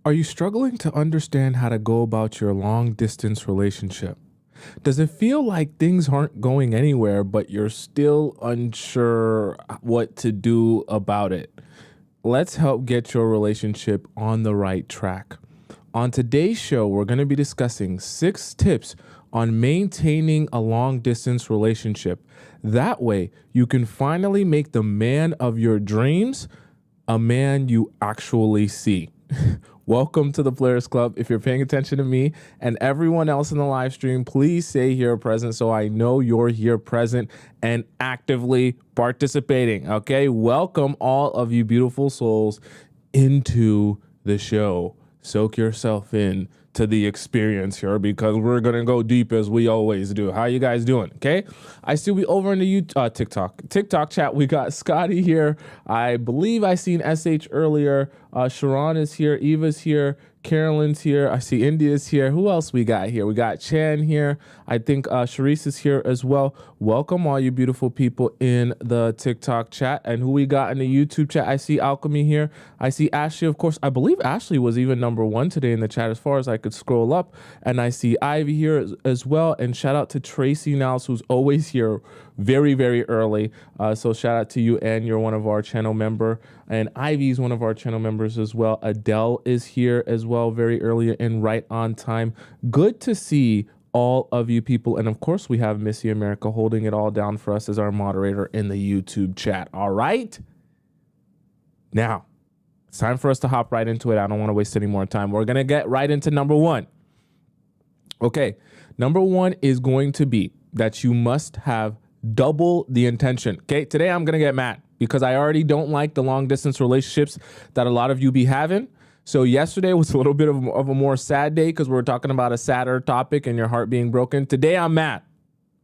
Are you struggling to understand how to go about your long distance relationship? Does it feel like things aren't going anywhere, but you're still unsure what to do about it? Let's help get your relationship on the right track. On today's show, we're going to be discussing 6 tips on maintaining a long distance relationship. That way, you can finally make the man of your dreams a man you actually see. Welcome to the Players Club. If you're paying attention to me and everyone else in the live stream, please say here present so I know you're here present and actively participating. Okay, welcome all of you beautiful souls into the show. Soak yourself in to the experience here because we're gonna go deep as we always do. How you guys doing? Okay, I see we over in the TikTok chat. We got Scotty here. I believe I seen SH earlier. Sharon is here. Eva's here. Carolyn's here. I see India's here. Who else we got here? We got Chan here. I think Sharice is here as well. Welcome all you beautiful people in the TikTok chat. And who we got in the YouTube chat? I see Alchemy here. I see Ashley, of course. I believe Ashley was even #1 today in the chat as far as I could scroll up. And I see Ivy here as well. And shout out to Tracy Niles, who's always here very, very early. So shout out to you, and you're one of our channel member. And Ivy's one of our channel members as well. Adele is here as well, very early and right on time. Good to see all of you people. And of course, we have Missy America holding it all down for us as our moderator in the YouTube chat. All right. Now, it's time for us to hop right into it. I don't want to waste any more time. We're going to get right into number one. Okay. Number one is going to be that you must have double the intention. Okay. Today, I'm going to get mad because I already don't like the long distance relationships that a lot of you be having. So yesterday was a little bit of a more sad day because we were talking about a sadder topic and your heart being broken. Today I'm mad.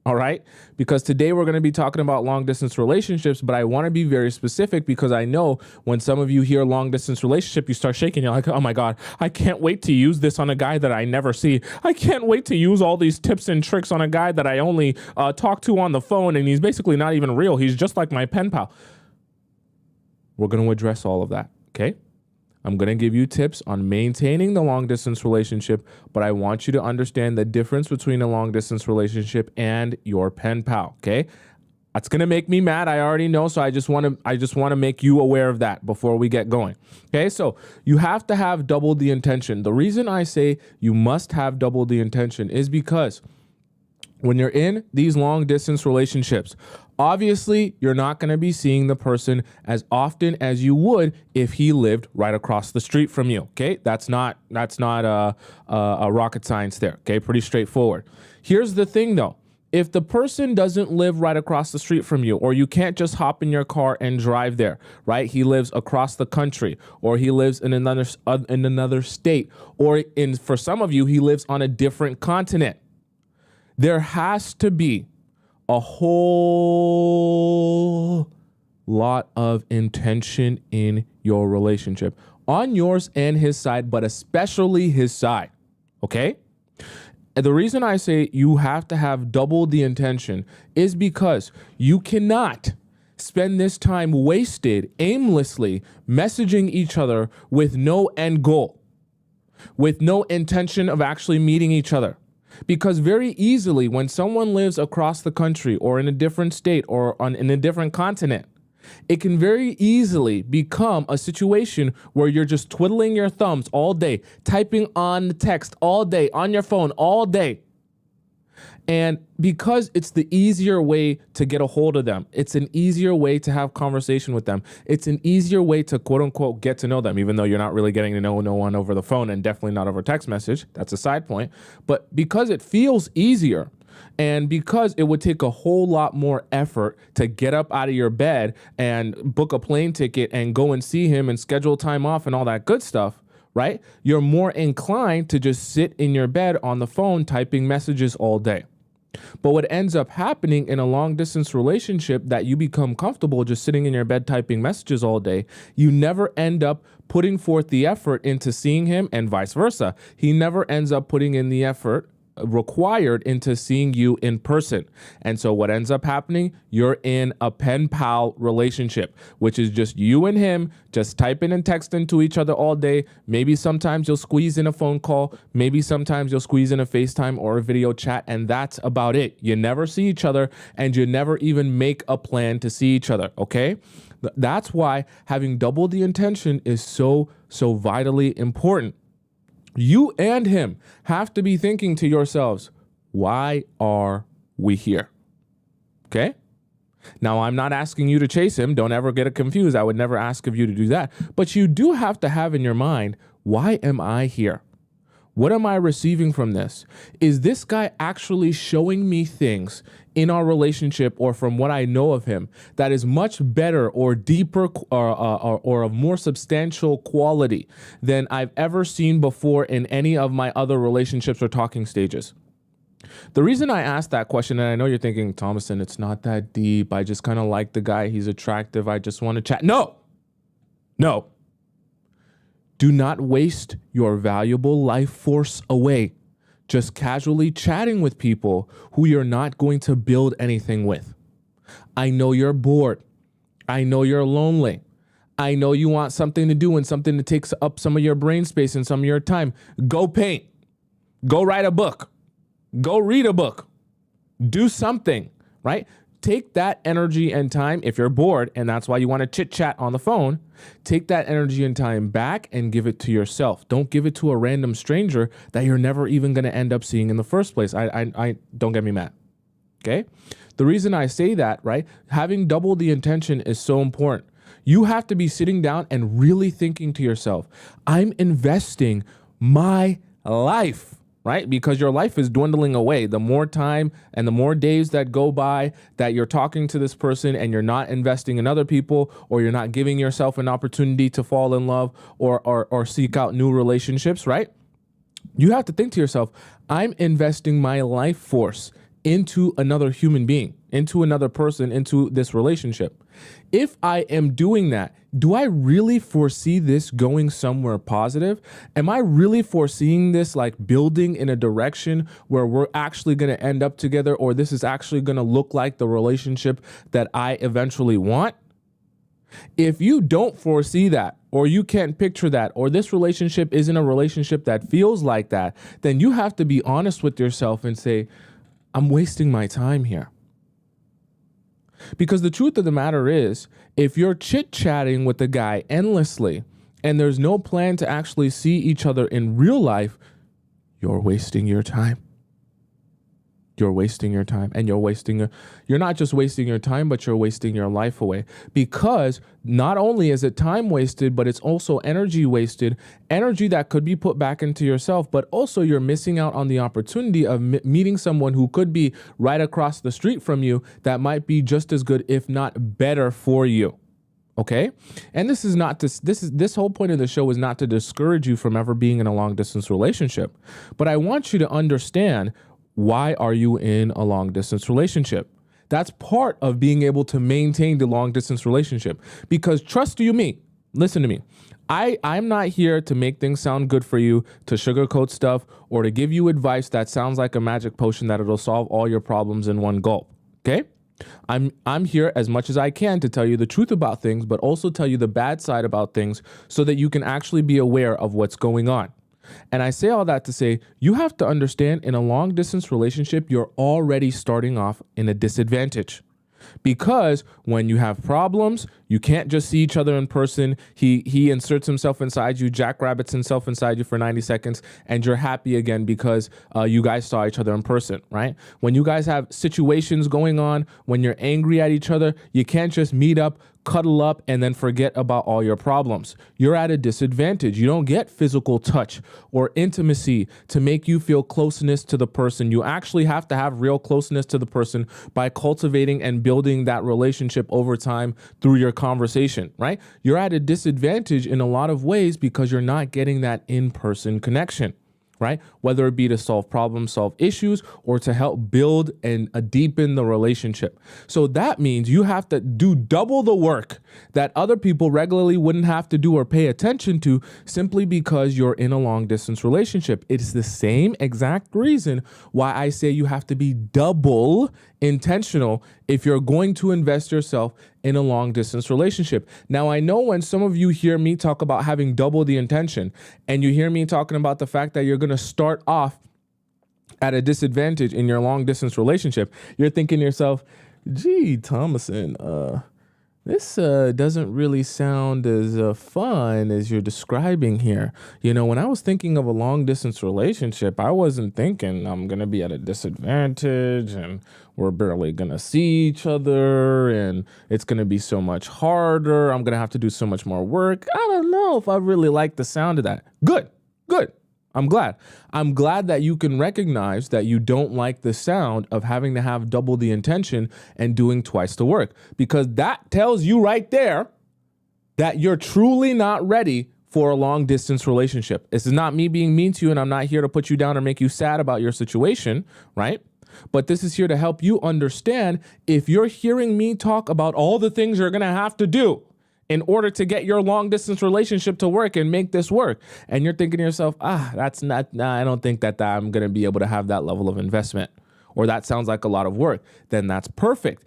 All right. Because today we're going to be talking about long distance relationships, but I want to be very specific because I know when some of you hear long distance relationship, you start shaking. You're like, oh my God, I can't wait to use this on a guy that I never see. I can't wait to use all these tips and tricks on a guy that I only talk to on the phone. And he's basically not even real. He's just like my pen pal. We're going to address all of that. Okay. I'm going to give you tips on maintaining the long distance relationship, but I want you to understand the difference between a long distance relationship and your pen pal. Okay. That's going to make me mad. I already know. So I just want to make you aware of that before we get going. Okay. So you have to have double the intention. The reason I say you must have double the intention is because when you're in these long distance relationships, obviously you're not going to be seeing the person as often as you would if he lived right across the street from you. Okay. That's not a rocket science there. Okay. Pretty straightforward. Here's the thing though. If the person doesn't live right across the street from you, or you can't just hop in your car and drive there, right? He lives across the country, or he lives in another state, or for some of you, he lives on a different continent. There has to be a whole lot of intention in your relationship on yours and his side, but especially his side. Okay. And the reason I say you have to have double the intention is because you cannot spend this time wasted aimlessly messaging each other with no end goal, with no intention of actually meeting each other. Because very easily, when someone lives across the country or in a different state or in a different continent, it can very easily become a situation where you're just twiddling your thumbs all day, typing on the text all day, on your phone all day. And because it's the easier way to get a hold of them, it's an easier way to have conversation with them. It's an easier way to quote unquote get to know them, even though you're not really getting to know no one over the phone and definitely not over text message. That's a side point. But because it feels easier and because it would take a whole lot more effort to get up out of your bed and book a plane ticket and go and see him and schedule time off and all that good stuff, right? You're more inclined to just sit in your bed on the phone typing messages all day. But what ends up happening in a long distance relationship that you become comfortable just sitting in your bed typing messages all day, you never end up putting forth the effort into seeing him and vice versa. He never ends up putting in the effort required into seeing you in person. And so what ends up happening, you're in a pen pal relationship, which is just you and him just typing and texting to each other all day. Maybe sometimes you'll squeeze in a phone call. Maybe sometimes you'll squeeze in a FaceTime or a video chat, and that's about it. You never see each other, and you never even make a plan to see each other, okay? That's why having double the intention is so vitally important. You and him have to be thinking to yourselves, why are we here? Okay? Now, I'm not asking you to chase him. Don't ever get it confused. I would never ask of you to do that. But you do have to have in your mind, why am I here? What am I receiving from this? Is this guy actually showing me things in our relationship or from what I know of him that is much better or deeper or of more substantial quality than I've ever seen before in any of my other relationships or talking stages? The reason I asked that question, and I know you're thinking, Tomisin, it's not that deep. I just kind of like the guy. He's attractive. I just want to chat. No. Do not waste your valuable life force away just casually chatting with people who you're not going to build anything with. I know you're bored. I know you're lonely. I know you want something to do and something that takes up some of your brain space and some of your time. Go paint. Go write a book. Go read a book. Do something, right? Take that energy and time, if you're bored and that's why you want to chit chat on the phone, take that energy and time back and give it to yourself. Don't give it to a random stranger that you're never even going to end up seeing in the first place. I don't get me mad. Okay. The reason I say that, right? Having double the intention is so important. You have to be sitting down and really thinking to yourself, I'm investing my life. Right? Because your life is dwindling away. The more time and the more days that go by that you're talking to this person and you're not investing in other people, or you're not giving yourself an opportunity to fall in love or seek out new relationships, right? You have to think to yourself, I'm investing my life force into another human being, into another person, into this relationship. If I am doing that, do I really foresee this going somewhere positive? Am I really foreseeing this like building in a direction where we're actually going to end up together, or this is actually going to look like the relationship that I eventually want? If you don't foresee that, or you can't picture that, or this relationship isn't a relationship that feels like that, then you have to be honest with yourself and say, I'm wasting my time here. Because the truth of the matter is, if you're chit-chatting with a guy endlessly and there's no plan to actually see each other in real life, you're wasting your time. You're wasting your time, and you're not just wasting your time, but you're wasting your life away. Because not only is it time wasted, but it's also energy wasted, energy that could be put back into yourself, but also you're missing out on the opportunity of meeting someone who could be right across the street from you that might be just as good, if not better for you. Okay. And this whole point of the show is not to discourage you from ever being in a long distance relationship, but I want you to understand, why are you in a long distance relationship? That's part of being able to maintain the long distance relationship. Because trust you me, listen to me. I'm not here to make things sound good for you, to sugarcoat stuff, or to give you advice that sounds like a magic potion that it'll solve all your problems in one gulp. Okay? I'm here as much as I can to tell you the truth about things, but also tell you the bad side about things so that you can actually be aware of what's going on. And I say all that to say, you have to understand, in a long distance relationship, you're already starting off in a disadvantage. Because when you have problems, you can't just see each other in person. He inserts himself inside you, jackrabbits himself inside you for 90 seconds, and you're happy again because you guys saw each other in person, right? When you guys have situations going on, when you're angry at each other, you can't just meet up, cuddle up, and then forget about all your problems. You're at a disadvantage. You don't get physical touch or intimacy to make you feel closeness to the person. You actually have to have real closeness to the person by cultivating and building that relationship over time through your conversation, right? You're at a disadvantage in a lot of ways because you're not getting that in-person connection. right? Whether it be to solve problems, solve issues, or to help build and deepen the relationship. So that means you have to do double the work that other people regularly wouldn't have to do or pay attention to simply because you're in a long distance relationship. It's the same exact reason why I say you have to be double intentional if you're going to invest yourself in a long distance relationship. Now, I know when some of you hear me talk about having double the intention and you hear me talking about the fact that you're going to start off at a disadvantage in your long distance relationship, you're thinking to yourself, gee, Tomisin, this doesn't really sound as fun as you're describing here. You know, when I was thinking of a long distance relationship, I wasn't thinking I'm going to be at a disadvantage and we're barely going to see each other and it's going to be so much harder. I'm going to have to do so much more work. I don't know if I really like the sound of that. Good. I'm glad. I'm glad that you can recognize that you don't like the sound of having to have double the intention and doing twice the work, because that tells you right there that you're truly not ready for a long distance relationship. This is not me being mean to you, and I'm not here to put you down or make you sad about your situation, right? But this is here to help you understand if you're hearing me talk about all the things you're going to have to do in order to get your long distance relationship to work and make this work. And you're thinking to yourself, I don't think that I'm going to be able to have that level of investment, or that sounds like a lot of work. Then that's perfect.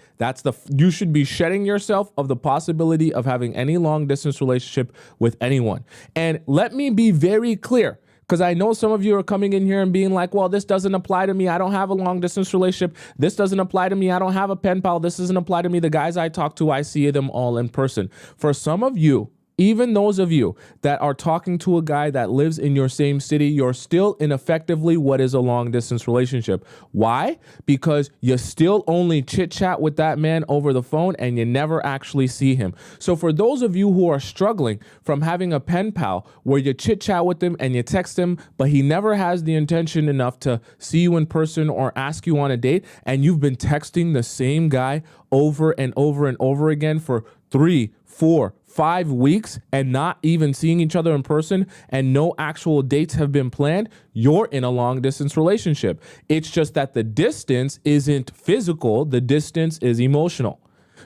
You should be shedding yourself of the possibility of having any long distance relationship with anyone. And let me be very clear, because I know some of you are coming in here and being like, well, this doesn't apply to me. I don't have a long distance relationship. This doesn't apply to me. I don't have a pen pal. This doesn't apply to me. The guys I talk to, I see them all in person. For some of you, even those of you that are talking to a guy that lives in your same city, you're still in effectively what is a long distance relationship. Why? Because you still only chit chat with that man over the phone and you never actually see him. So for those of you who are struggling from having a pen pal where you chit chat with him and you text him, but he never has the intention enough to see you in person or ask you on a date, and you've been texting the same guy over and over and over again for 3, 4, 5 weeks and not even seeing each other in person, and no actual dates have been planned, you're in a long distance relationship. It's just that the distance isn't physical, the distance is emotional.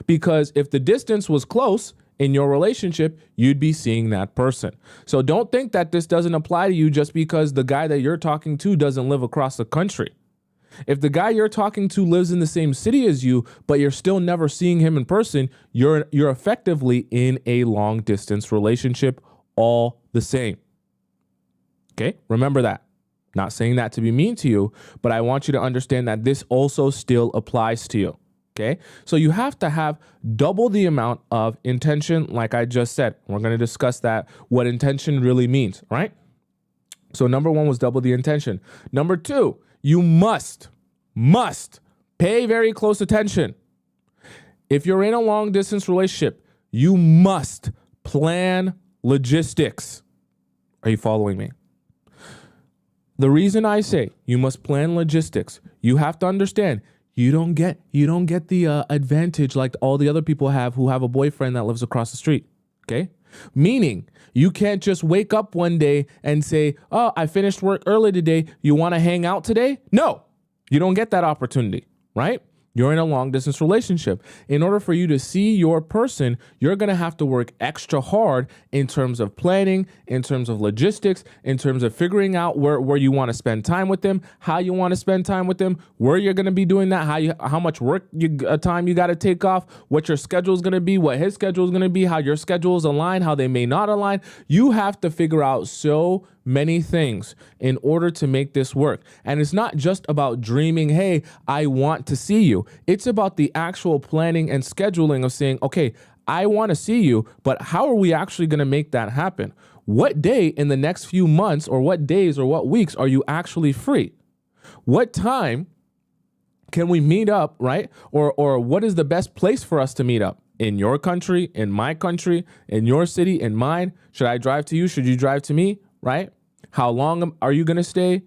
Because if the distance was close in your relationship, you'd be seeing that person. So don't think that this doesn't apply to you just because the guy that you're talking to doesn't live across the country. If the guy you're talking to lives in the same city as you, but you're still never seeing him in person, you're effectively in a long distance relationship all the same. Okay? Remember that. Not saying that to be mean to you, but I want you to understand that this also still applies to you. Okay? So you have to have double the amount of intention, like I just said. We're going to discuss that, what intention really means, right? So number 1 was double the intention. Number 2, you must pay very close attention. If you're in a long distance relationship, you must plan logistics. Are you following me? The reason I say you must plan logistics, you have to understand you don't get the advantage like all the other people have who have a boyfriend that lives across the street. Okay? Meaning, you can't just wake up one day and say, oh, I finished work early today. You want to hang out today? No, you don't get that opportunity, right? You're in a long distance relationship. In order for you to see your person, you're going to have to work extra hard in terms of planning, in terms of logistics, in terms of figuring out where you want to spend time with them, how you want to spend time with them, where you're going to be doing that, how much work time you got to take off, what your schedule is going to be, what his schedule is going to be, how your schedules align, how they may not align. You have to figure out so many things in order to make this work. And it's not just about dreaming, hey, I want to see you. It's about the actual planning and scheduling of saying, okay, I want to see you, but how are we actually going to make that happen? What day in the next few months or what days or what weeks are you actually free? What time can we meet up, right? Or what is the best place for us to meet up? In your country, in my country, in your city, in mine? Should I drive to you? Should you drive to me? Right? How long are you going to stay?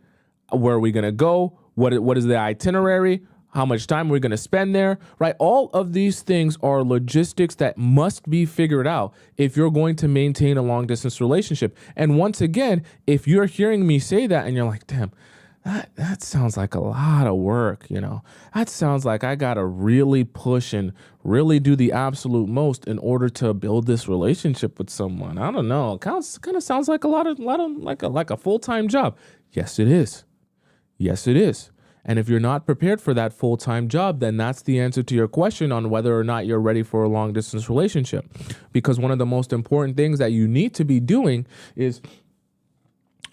Where are we going to go? What is the itinerary? How much time we're going to spend there, right? All of these things are logistics that must be figured out if you're going to maintain a long distance relationship. And once again, if you're hearing me say that and you're like, damn, that sounds like a lot of work, that sounds like I got to really push and really do the absolute most in order to build this relationship with someone. I don't know. It kind of sounds like a lot of like a full-time job. Yes, it is. Yes, it is. And if you're not prepared for that full-time job, then that's the answer to your question on whether or not you're ready for a long-distance relationship. Because one of the most important things that you need to be doing is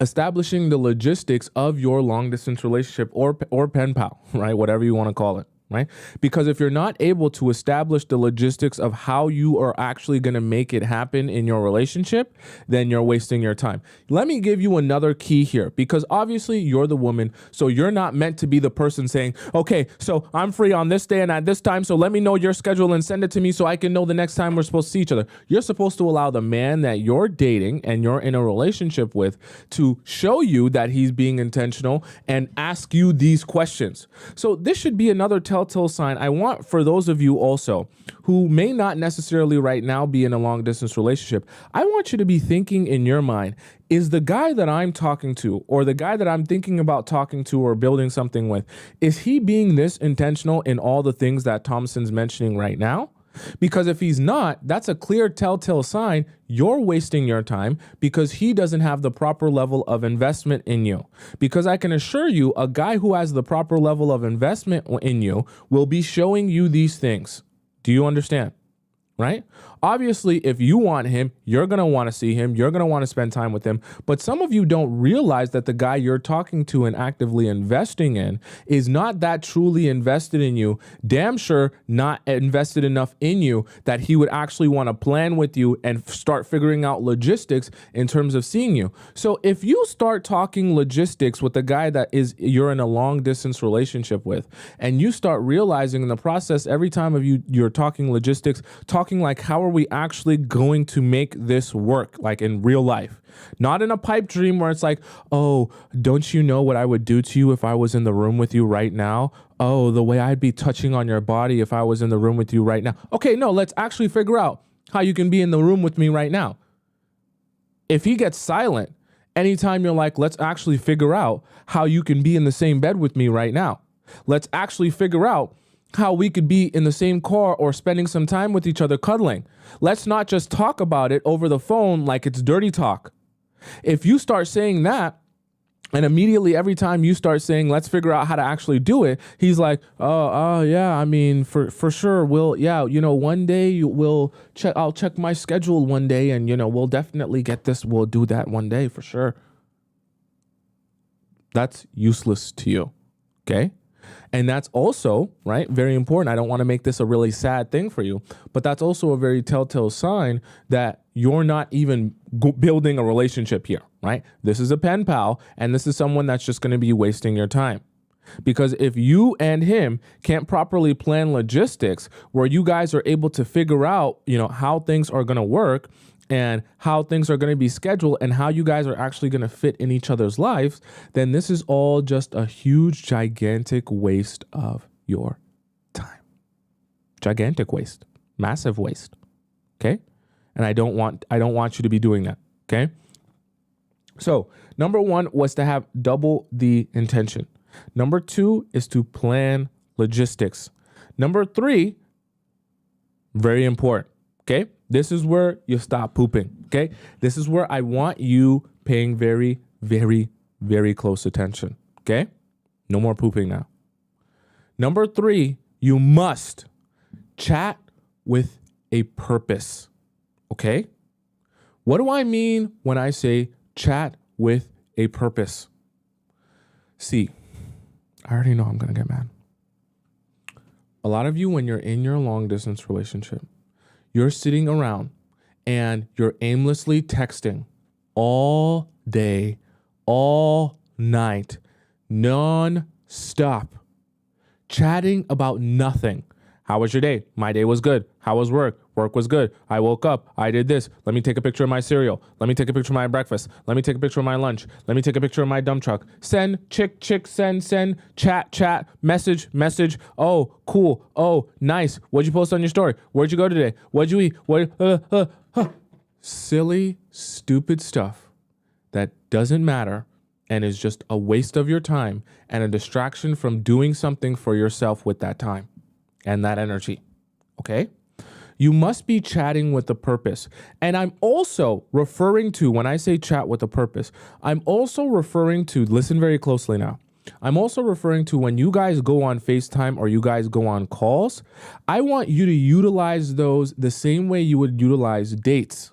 establishing the logistics of your long-distance relationship or pen pal, right? Whatever you want to call it. Right? Because if you're not able to establish the logistics of how you are actually going to make it happen in your relationship, then you're wasting your time. Let me give you another key here, because obviously you're the woman, so you're not meant to be the person saying, okay, so I'm free on this day and at this time, so let me know your schedule and send it to me so I can know the next time we're supposed to see each other. You're supposed to allow the man that you're dating and you're in a relationship with to show you that he's being intentional and ask you these questions. So this should be another telltale sign I want for those of you also who may not necessarily right now be in a long distance relationship. I want you to be thinking in your mind, is the guy that I'm talking to or the guy that I'm thinking about talking to or building something with, is he being this intentional in all the things that Tomisin's mentioning right now? Because if he's not, that's a clear telltale sign you're wasting your time because he doesn't have the proper level of investment in you. Because I can assure you, a guy who has the proper level of investment in you will be showing you these things. Do you understand? Right? Obviously, if you want him, you're going to want to see him. You're going to want to spend time with him. But some of you don't realize that the guy you're talking to and actively investing in is not that truly invested in you. Damn sure not invested enough in you that he would actually want to plan with you and start figuring out logistics in terms of seeing you. So if you start talking logistics with the guy that you're in a long distance relationship with, and you start realizing in the process every time you're talking logistics, talking like, how are we actually going to make this work, like in real life? Not in a pipe dream where it's like, oh, don't you know what I would do to you if I was in the room with you right now? Oh, the way I'd be touching on your body if I was in the room with you right now. Okay, no, let's actually figure out how you can be in the room with me right now. If he gets silent, anytime you're like, let's actually figure out how you can be in the same bed with me right now. Let's actually figure out how we could be in the same car or spending some time with each other cuddling. Let's not just talk about it over the phone like it's dirty talk. If you start saying that, and immediately every time you start saying, let's figure out how to actually do it, he's like, yeah, I mean, for sure. One day I'll check my schedule one day and, we'll definitely get this. We'll do that one day for sure. That's useless to you. Okay. And that's also, right, very important. I don't want to make this a really sad thing for you, but that's also a very telltale sign that you're not even building a relationship here, right? This is a pen pal, and this is someone that's just going to be wasting your time. Because if you and him can't properly plan logistics where you guys are able to figure out, how things are going to work and how things are going to be scheduled and how you guys are actually going to fit in each other's lives, then this is all just a huge, gigantic waste of your time. Gigantic waste, massive waste. Okay. And I don't want you to be doing that. Okay. So number one was to have double the intention. Number two is to plan logistics. Number three, very important. Okay. This is where you stop pooping. Okay. This is where I want you paying very, very, very close attention. Okay. No more pooping now. Number three, you must chat with a purpose. Okay. What do I mean when I say chat with a purpose? See, I already know I'm going to get mad. A lot of you, when you're in your long distance relationship, you're sitting around and you're aimlessly texting all day, all night, non-stop, chatting about nothing. How was your day? My day was good. How was work? Work was good. I woke up. I did this. Let me take a picture of my cereal. Let me take a picture of my breakfast. Let me take a picture of my lunch. Let me take a picture of my dump truck. Send, chick, send, chat, message. Oh, cool. Oh, nice. What'd you post on your story? Where'd you go today? What'd you eat? Silly, stupid stuff that doesn't matter and is just a waste of your time and a distraction from doing something for yourself with that time and that energy. Okay? You must be chatting with a purpose. And I'm also referring to, when I say chat with a purpose, I'm also referring to, listen very closely now. I'm also referring to when you guys go on FaceTime or you guys go on calls, I want you to utilize those the same way you would utilize dates.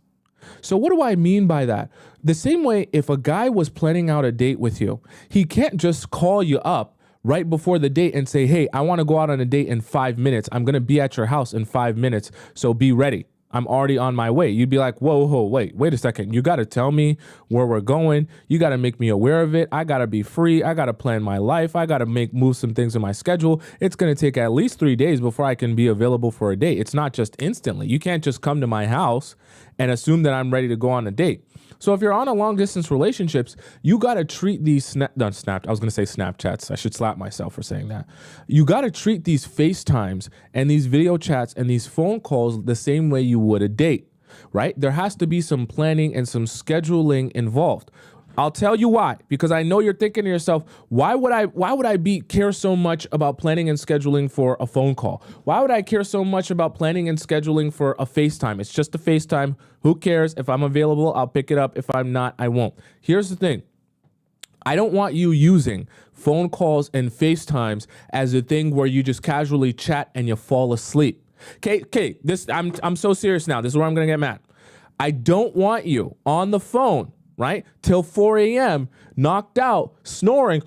So what do I mean by that? The same way if a guy was planning out a date with you, he can't just call you up right before the date and say, hey, I want to go out on a date in 5 minutes. I'm going to be at your house in 5 minutes. So be ready. I'm already on my way. You'd be like, whoa, wait a second. You got to tell me where we're going. You got to make me aware of it. I got to be free. I got to plan my life. I got to move some things in my schedule. It's going to take at least 3 days before I can be available for a date. It's not just instantly. You can't just come to my house and assume that I'm ready to go on a date. So if you're on a long distance relationships, you got to treat these I was going to say Snapchats. I should slap myself for saying that. You got to treat these FaceTimes and these video chats and these phone calls the same way you would a date, right? There has to be some planning and some scheduling involved. I'll tell you why, because I know you're thinking to yourself, why would I care so much about planning and scheduling for a phone call? Why would I care so much about planning and scheduling for a FaceTime? It's just a FaceTime. Who cares? If I'm available, I'll pick it up. If I'm not, I won't. Here's the thing. I don't want you using phone calls and FaceTimes as a thing where you just casually chat and you fall asleep. Okay, I'm so serious now. This is where I'm going to get mad. I don't want you on the phone, right, till 4 a.m., knocked out, snoring.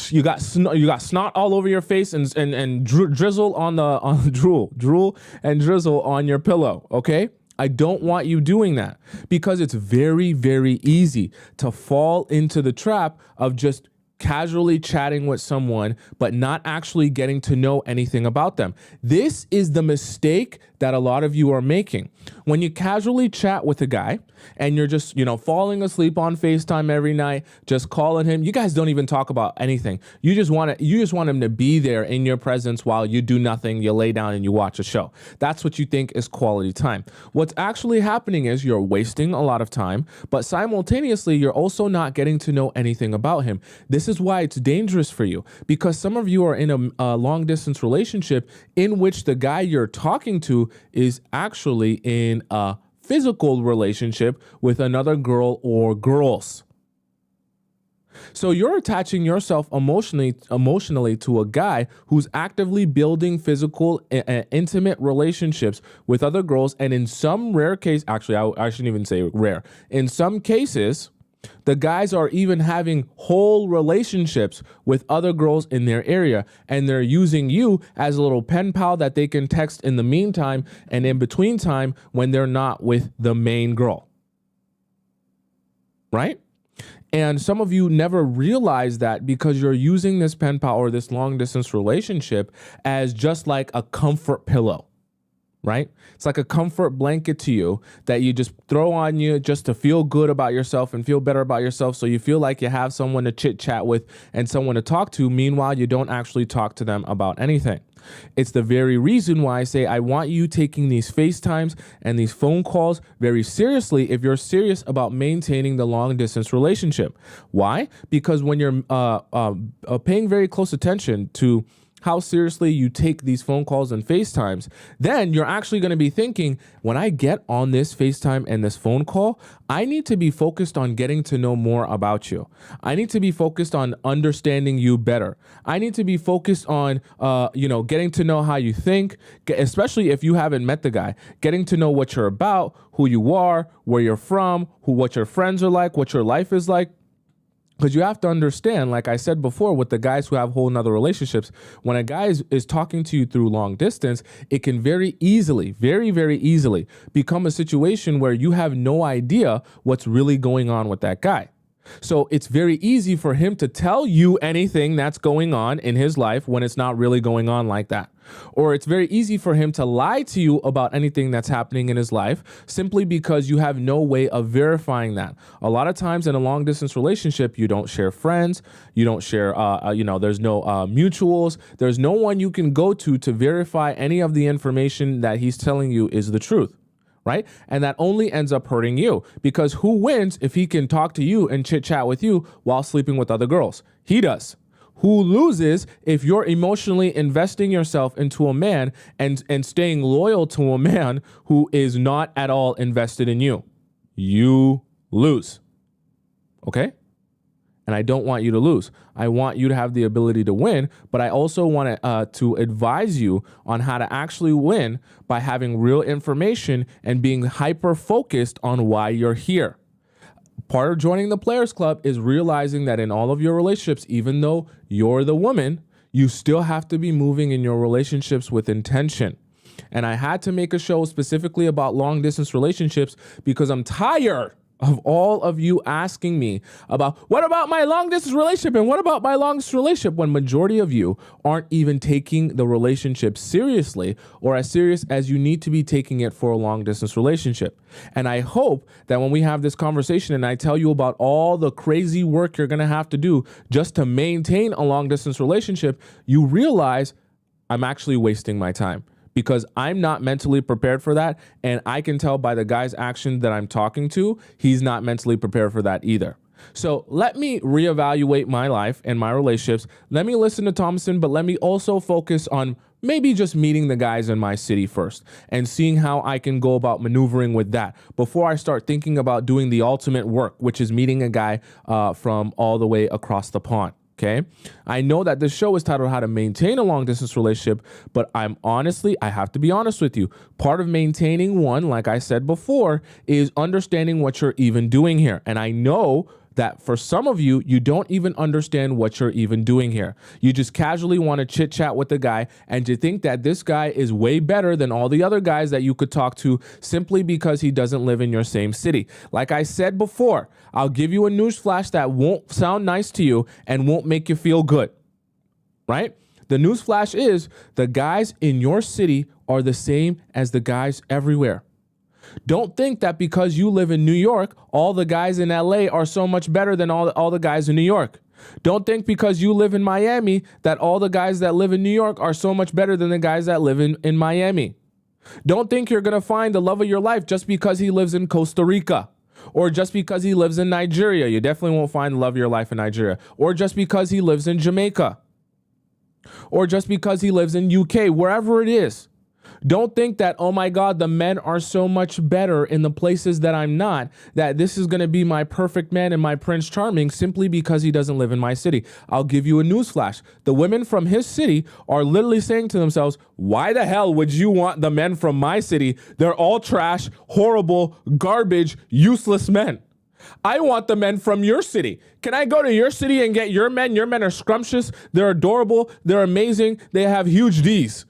You got snot all over your face and drizzle on the drool and drizzle on your pillow, okay? I don't want you doing that because it's very, very easy to fall into the trap of just casually chatting with someone, but not actually getting to know anything about them. This is the mistake that a lot of you are making. When you casually chat with a guy and you're just, falling asleep on FaceTime every night, just calling him, you guys don't even talk about anything. You just want him to be there in your presence while you do nothing, you lay down and you watch a show. That's what you think is quality time. What's actually happening is you're wasting a lot of time, but simultaneously, you're also not getting to know anything about him. This is why it's dangerous for you, because some of you are in a long distance relationship in which the guy you're talking to is actually in a physical relationship with another girl or girls. So you're attaching yourself emotionally to a guy who's actively building physical, intimate relationships with other girls. And in some rare case, actually, I shouldn't even say rare. In some cases, the guys are even having whole relationships with other girls in their area, and they're using you as a little pen pal that they can text in the meantime and in between time when they're not with the main girl. Right? And some of you never realize that because you're using this pen pal or this long distance relationship as just like a comfort pillow. Right? It's like a comfort blanket to you that you just throw on you just to feel good about yourself and feel better about yourself. So you feel like you have someone to chit chat with and someone to talk to. Meanwhile, you don't actually talk to them about anything. It's the very reason why I say I want you taking these FaceTimes and these phone calls very seriously if you're serious about maintaining the long distance relationship. Why? Because when you're paying very close attention to how seriously you take these phone calls and FaceTimes, then you're actually going to be thinking, when I get on this FaceTime and this phone call, I need to be focused on getting to know more about you. I need to be focused on understanding you better. I need to be focused on, getting to know how you think, especially if you haven't met the guy, getting to know what you're about, who you are, where you're from, what your friends are like, what your life is like. Because you have to understand, like I said before, with the guys who have whole nother relationships, when a guy is talking to you through long distance, it can very easily, very, very easily become a situation where you have no idea what's really going on with that guy. So it's very easy for him to tell you anything that's going on in his life when it's not really going on like that. Or it's very easy for him to lie to you about anything that's happening in his life simply because you have no way of verifying that. A lot of times in a long distance relationship, you don't share friends, you don't share, there's no mutuals, there's no one you can go to verify any of the information that he's telling you is the truth. Right? And that only ends up hurting you, because who wins if he can talk to you and chit chat with you while sleeping with other girls? He does. Who loses if you're emotionally investing yourself into a man and staying loyal to a man who is not at all invested in you? You lose. Okay? And I don't want you to lose. I want you to have the ability to win, but I also want to advise you on how to actually win by having real information and being hyper-focused on why you're here. Part of joining the Players Club is realizing that in all of your relationships, even though you're the woman, you still have to be moving in your relationships with intention. And I had to make a show specifically about long-distance relationships because I'm tired of all of you asking me about, what about my long distance relationship? And what about my long distance relationship? When majority of you aren't even taking the relationship seriously, or as serious as you need to be taking it for a long distance relationship. And I hope that when we have this conversation and I tell you about all the crazy work you're going to have to do just to maintain a long distance relationship, you realize I'm actually wasting my time, because I'm not mentally prepared for that. And I can tell by the guy's action that I'm talking to, he's not mentally prepared for that either. So let me reevaluate my life and my relationships. Let me listen to Tomisin, but let me also focus on maybe just meeting the guys in my city first and seeing how I can go about maneuvering with that before I start thinking about doing the ultimate work, which is meeting a guy from all the way across the pond. Okay. I know that this show is titled How to Maintain a Long Distance Relationship, but I have to be honest with you. Part of maintaining one, like I said before, is understanding what you're even doing here. And I know that for some of you, you don't even understand what you're even doing here. You just casually want to chit chat with the guy, and you think that this guy is way better than all the other guys that you could talk to simply because he doesn't live in your same city. Like I said before, I'll give you a news flash that won't sound nice to you and won't make you feel good, right? The news flash is the guys in your city are the same as the guys everywhere. Don't think that because you live in New York, all the guys in LA are so much better than all the guys in New York. Don't think because you live in Miami that all the guys that live in New York are so much better than the guys that live in Miami. Don't think you're going to find the love of your life just because he lives in Costa Rica, or just because he lives in Nigeria. You definitely won't find the love of your life in Nigeria. Or just because he lives in Jamaica, or just because he lives in UK, wherever it is. Don't think that, oh my God, the men are so much better in the places that I'm not, that this is going to be my perfect man and my Prince Charming simply because he doesn't live in my city. I'll give you a newsflash. The women from his city are literally saying to themselves, why the hell would you want the men from my city? They're all trash, horrible, garbage, useless men. I want the men from your city. Can I go to your city and get your men? Your men are scrumptious. They're adorable. They're amazing. They have huge D's.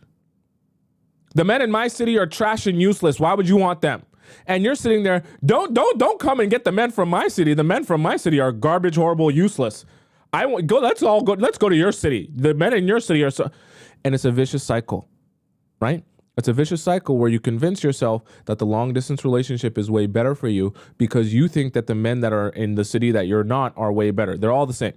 The men in my city are trash and useless. Why would you want them? And you're sitting there, don't come and get the men from my city. The men from my city are garbage, horrible, useless. Let's go to your city. The men in your city are so, and it's a vicious cycle, right? It's a vicious cycle where you convince yourself that the long distance relationship is way better for you because you think that the men that are in the city that you're not are way better. They're all the same.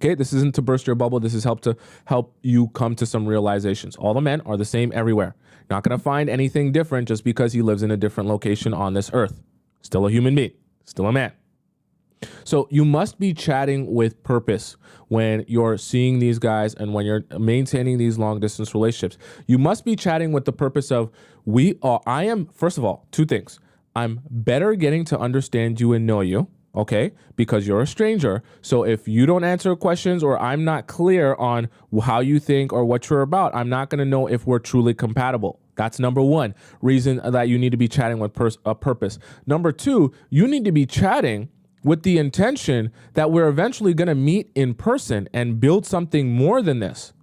Okay, this isn't to burst your bubble. This is to help you come to some realizations. All the men are the same everywhere. You're not going to find anything different just because he lives in a different location on this earth. Still a human being, still a man. So you must be chatting with purpose when you're seeing these guys and when you're maintaining these long distance relationships. You must be chatting with the purpose of first of all, two things. I'm better getting to understand you and know you. Okay, because you're a stranger. So if you don't answer questions or I'm not clear on how you think or what you're about, I'm not going to know if we're truly compatible. That's number one reason that you need to be chatting with a purpose. Number two, you need to be chatting with the intention that we're eventually going to meet in person and build something more than this.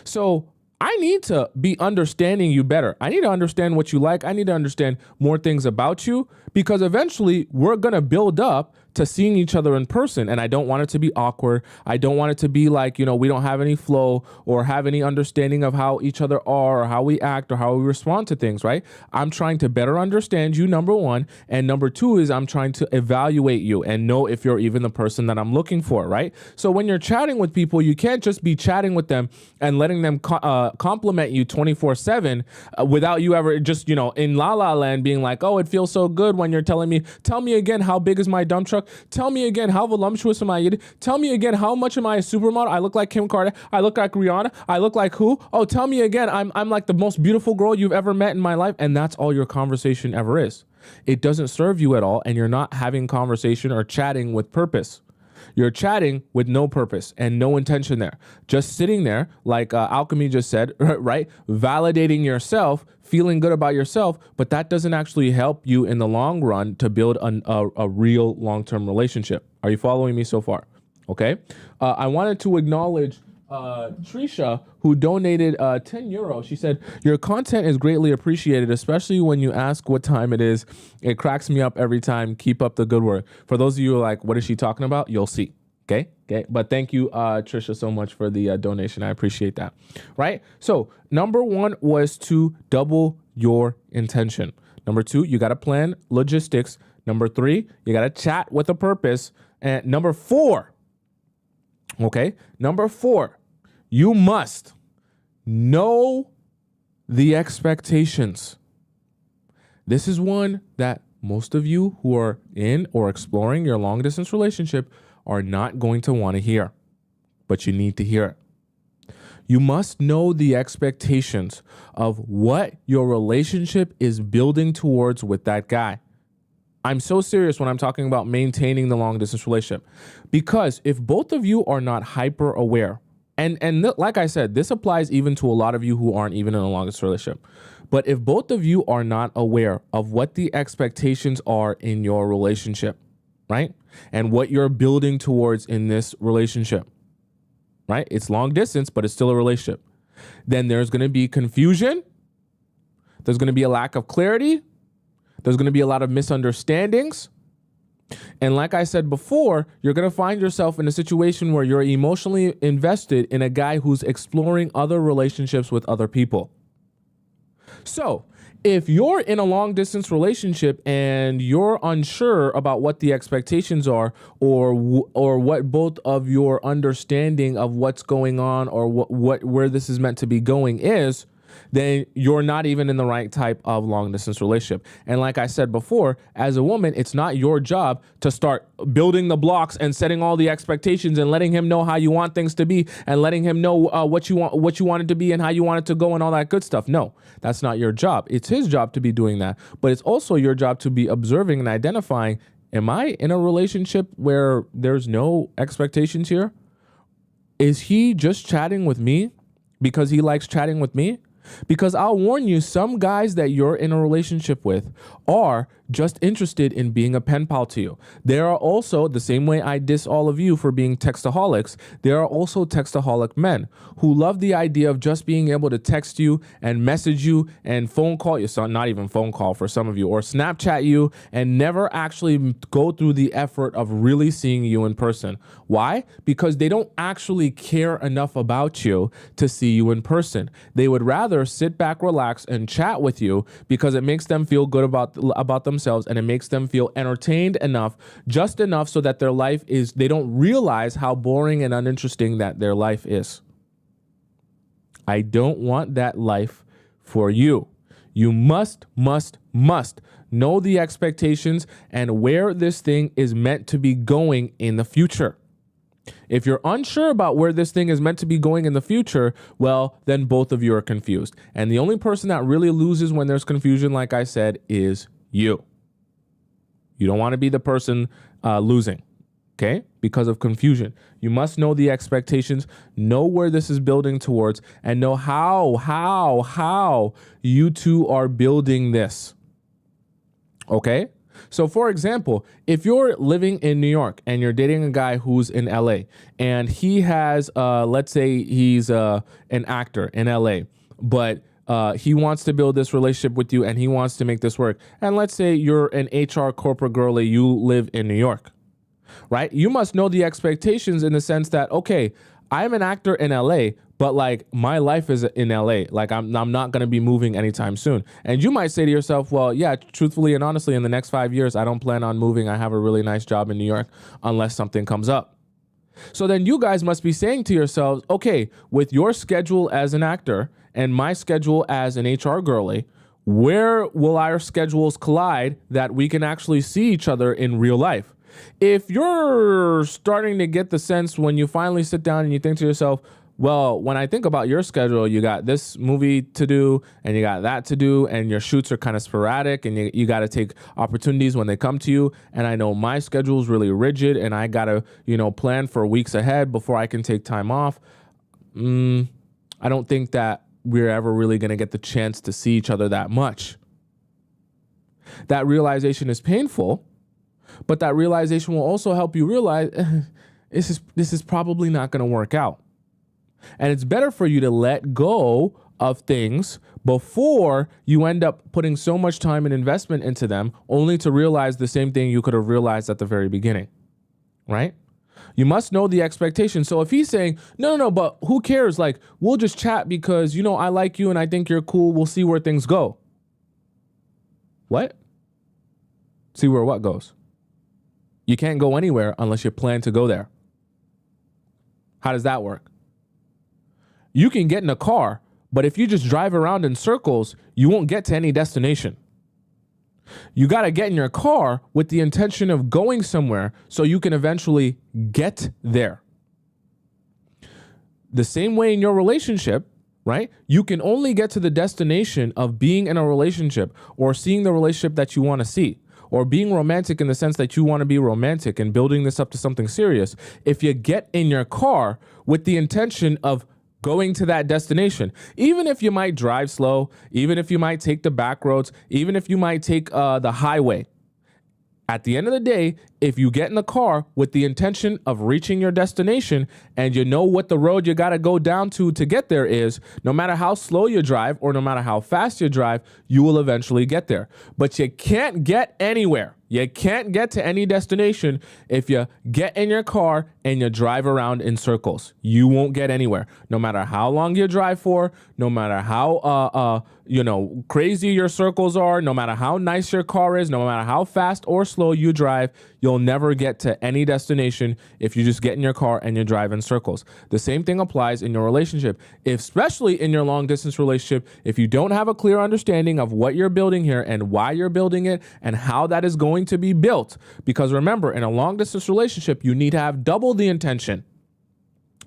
So I need to be understanding you better. I need to understand what you like. I need to understand more things about you because eventually we're going to build up to seeing each other in person. And I don't want it to be awkward. I don't want it to be like, we don't have any flow or have any understanding of how each other are or how we act or how we respond to things, right? I'm trying to better understand you, number one. And number two is I'm trying to evaluate you and know if you're even the person that I'm looking for, right? So when you're chatting with people, you can't just be chatting with them and letting them compliment you 24/7 without you ever just, in La La Land being like, oh, it feels so good when you're telling me, tell me again, how big is my dump truck? Tell me again, how voluptuous am I? Tell me again, how much am I a supermodel? I look like Kim Kardashian. I look like Rihanna. I look like who? Oh, tell me again, I'm like the most beautiful girl you've ever met in my life. And that's all your conversation ever is. It doesn't serve you at all. And you're not having conversation or chatting with purpose. You're chatting with no purpose and no intention there. Just sitting there, like Alchemy just said, right? Validating yourself, feeling good about yourself, but that doesn't actually help you in the long run to build a real long-term relationship. Are you following me so far? Okay. I wanted to acknowledge Trisha, who donated 10 euros. She said, your content is greatly appreciated, especially when you ask what time it is. It cracks me up every time. Keep up the good work. For those of you who are like, what is she talking about? You'll see. Okay. But thank you, Trisha, so much for the donation. I appreciate that. Right. So number one was to double your intention. Number two, you got to plan logistics. Number three, you got to chat with a purpose. And number four, you must know the expectations. This is one that most of you who are in or exploring your long distance relationship are not going to want to hear, but you need to hear it. You must know the expectations of what your relationship is building towards with that guy. I'm so serious when I'm talking about maintaining the long distance relationship, because if both of you are not hyper aware, and like I said, this applies even to a lot of you who aren't even in a long distance relationship. But if both of you are not aware of what the expectations are in your relationship, right? And what you're building towards in this relationship, right? It's long distance, but it's still a relationship. Then there's going to be confusion. There's going to be a lack of clarity. There's going to be a lot of misunderstandings. And like I said before, you're going to find yourself in a situation where you're emotionally invested in a guy who's exploring other relationships with other people. So if you're in a long distance relationship and you're unsure about what the expectations are, or what both of your understanding of what's going on or where this is meant to be going is, then you're not even in the right type of long distance relationship. And like I said before, as a woman, it's not your job to start building the blocks and setting all the expectations and letting him know how you want things to be and letting him know what you want it to be and how you want it to go and all that good stuff. No, that's not your job. It's his job to be doing that. But it's also your job to be observing and identifying, am I in a relationship where there's no expectations here? Is he just chatting with me because he likes chatting with me? Because I'll warn you, some guys that you're in a relationship with are just interested in being a pen pal to you. There are also, the same way I diss all of you for being textaholics, there are also textaholic men who love the idea of just being able to text you and message you and phone call you, so not even phone call for some of you, or Snapchat you and never actually go through the effort of really seeing you in person. Why? Because they don't actually care enough about you to see you in person. They would rather sit back, relax, and chat with you because it makes them feel good about themselves, and it makes them feel entertained enough, just enough so that their life is, they don't realize how boring and uninteresting that their life is. I don't want that life for you. You must know the expectations and where this thing is meant to be going in the future. If you're unsure about where this thing is meant to be going in the future, well, then both of you are confused. And the only person that really loses when there's confusion, like I said, is you. You don't want to be the person losing, okay? Because of confusion. You must know the expectations, know where this is building towards, and know how you two are building this, okay? So for example, if you're living in New York and you're dating a guy who's in LA and he has, let's say he's an actor in LA, but he wants to build this relationship with you and he wants to make this work. And let's say you're an HR corporate girl and you live in New York. right? You must know the expectations in the sense that, okay, I'm an actor in LA, but like my life is in LA. Like I'm not going to be moving anytime soon. And you might say to yourself, well, yeah, truthfully and honestly, in the next 5 years, I don't plan on moving. I have a really nice job in New York unless something comes up. So then you guys must be saying to yourselves, okay, with your schedule as an actor and my schedule as an HR girly, where will our schedules collide that we can actually see each other in real life? If you're starting to get the sense when you finally sit down and you think to yourself, well, when I think about your schedule, you got this movie to do and you got that to do, and your shoots are kind of sporadic and you got to take opportunities when they come to you. And I know my schedule is really rigid and I got to, plan for weeks ahead before I can take time off. I don't think that we're ever really going to get the chance to see each other that much. That realization is painful, but that realization will also help you realize this is probably not going to work out. And it's better for you to let go of things before you end up putting so much time and investment into them, only to realize the same thing you could have realized at the very beginning, right? You must know the expectation. So if he's saying, no, but who cares? Like, we'll just chat because, I like you and I think you're cool. We'll see where things go. What? See where what goes? You can't go anywhere unless you plan to go there. How does that work? You can get in a car, but if you just drive around in circles, you won't get to any destination. You got to get in your car with the intention of going somewhere so you can eventually get there. The same way in your relationship, right? You can only get to the destination of being in a relationship or seeing the relationship that you want to see, or being romantic in the sense that you want to be romantic and building this up to something serious, if you get in your car with the intention of going to that destination. Even if you might drive slow, even if you might take the back roads, even if you might take the highway, at the end of the day, if you get in the car with the intention of reaching your destination and you know what the road you got to go down to get there is, no matter how slow you drive or no matter how fast you drive, you will eventually get there. But you can't get anywhere. You can't get to any destination if you get in your car and you drive around in circles. You won't get anywhere. No matter how long you drive for, no matter how crazy your circles are, no matter how nice your car is, no matter how fast or slow you drive, you'll never get to any destination if you just get in your car and you drive in circles. The same thing applies in your relationship, especially in your long distance relationship. If you don't have a clear understanding of what you're building here and why you're building it and how that is going to be built, because remember, in a long distance relationship, you need to have double the intention.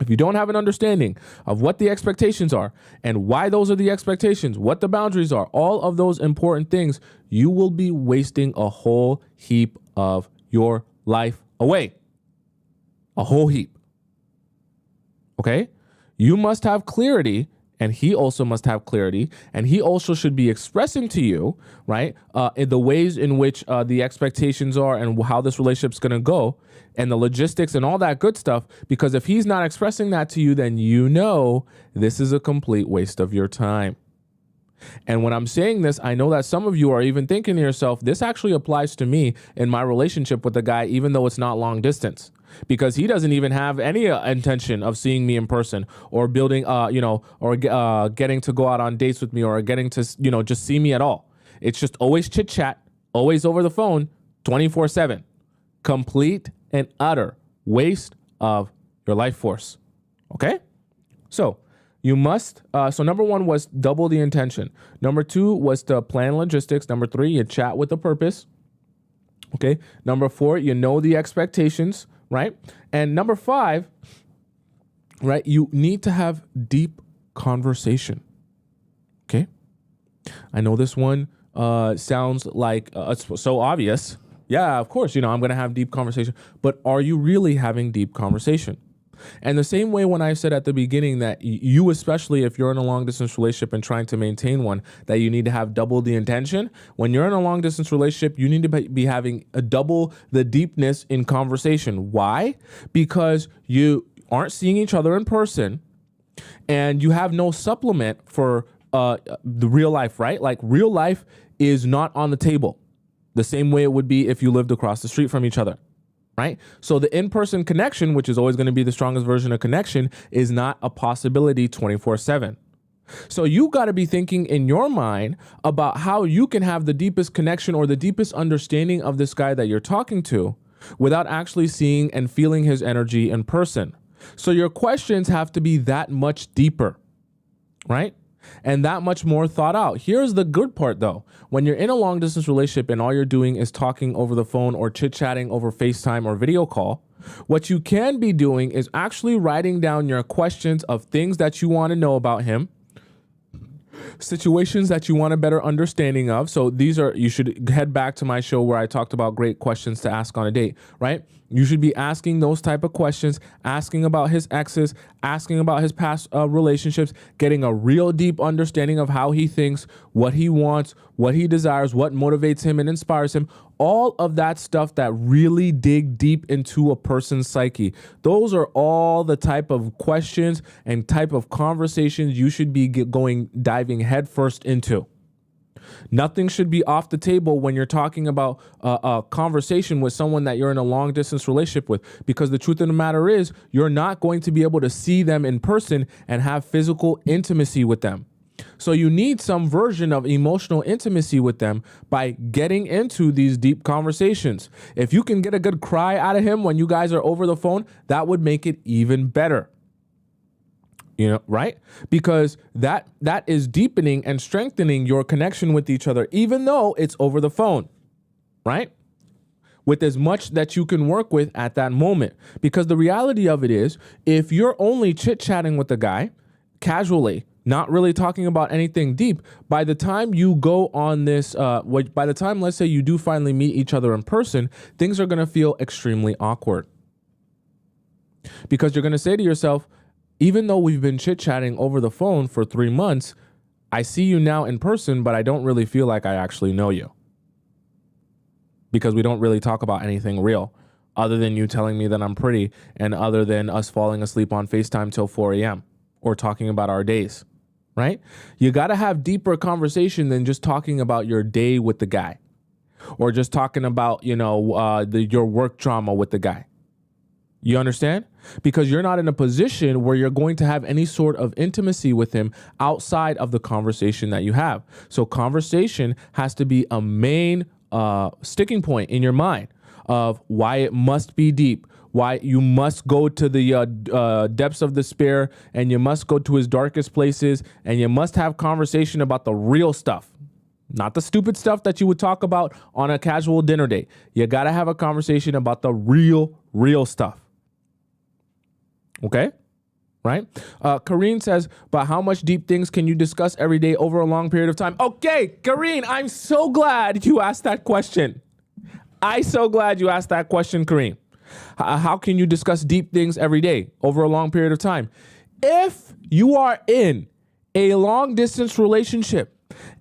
If you don't have an understanding of what the expectations are and why those are the expectations, what the boundaries are, all of those important things, you will be wasting a whole heap of your life away. A whole heap. Okay? You must have clarity, and he also must have clarity, and he also should be expressing to you, right, in the ways in which the expectations are and how this relationship's going to go and the logistics and all that good stuff, because if he's not expressing that to you, then this is a complete waste of your time. And when I'm saying this, I know that some of you are even thinking to yourself, this actually applies to me in my relationship with the guy, even though it's not long distance, because he doesn't even have any intention of seeing me in person or building, or getting to go out on dates with me or getting to, just see me at all. It's just always chit chat, always over the phone, 24/7. Complete and utter waste of your life force. Okay? So you must, so number one was double the intention. Number two was to plan logistics. Number three, you chat with a purpose. Okay. Number four, you know the expectations, right? And number five, right, you need to have deep conversation. Okay. I know this one sounds like it's so obvious. Yeah, of course, I'm going to have deep conversation, but are you really having deep conversation? And the same way when I said at the beginning that you, especially if you're in a long distance relationship and trying to maintain one, that you need to have double the intention. When you're in a long distance relationship, you need to be having a double the deepness in conversation. Why? Because you aren't seeing each other in person and you have no supplement for the real life, right? Like real life is not on the table the same way it would be if you lived across the street from each other. right? So the in-person connection, which is always going to be the strongest version of connection, is not a possibility 24/7. So you got to be thinking in your mind about how you can have the deepest connection or the deepest understanding of this guy that you're talking to without actually seeing and feeling his energy in person. So your questions have to be that much deeper, right? And that much more thought out. Here's the good part though. When you're in a long distance relationship and all you're doing is talking over the phone or chit-chatting over FaceTime or video call, what you can be doing is actually writing down your questions of things that you want to know about him, situations that you want a better understanding of. So you should head back to my show where I talked about great questions to ask on a date, right? You should be asking those type of questions, asking about his exes, asking about his past relationships, getting a real deep understanding of how he thinks, what he wants, what he desires, what motivates him and inspires him. All of that stuff that really dig deep into a person's psyche. Those are all the type of questions and type of conversations you should be diving headfirst into. Nothing should be off the table when you're talking about a conversation with someone that you're in a long distance relationship with, because the truth of the matter is you're not going to be able to see them in person and have physical intimacy with them. So you need some version of emotional intimacy with them by getting into these deep conversations. If you can get a good cry out of him when you guys are over the phone, that would make it even better. You know, right? Because that is deepening and strengthening your connection with each other, even though it's over the phone, right? With as much that you can work with at that moment. Because the reality of it is, if you're only chit-chatting with the guy casually, not really talking about anything deep, by the time you go on this, by the time, let's say you do finally meet each other in person, things are going to feel extremely awkward. Because you're going to say to yourself, even though we've been chit-chatting over the phone for 3 months, I see you now in person, but I don't really feel like I actually know you. Because we don't really talk about anything real, other than you telling me that I'm pretty, and other than us falling asleep on FaceTime till 4 a.m. or talking about our days, right? You got to have deeper conversation than just talking about your day with the guy, or just talking about, your work drama with the guy. You understand? Because you're not in a position where you're going to have any sort of intimacy with him outside of the conversation that you have. So conversation has to be a main sticking point in your mind of why it must be deep, why you must go to the depths of despair, and you must go to his darkest places, and you must have conversation about the real stuff. Not the stupid stuff that you would talk about on a casual dinner date. You got to have a conversation about the real stuff. Okay, right? Kareen says, but how much deep things can you discuss every day over a long period of time? Okay, Kareen, I'm so glad you asked that question. Kareen. How can you discuss deep things every day over a long period of time? If you are in a long distance relationship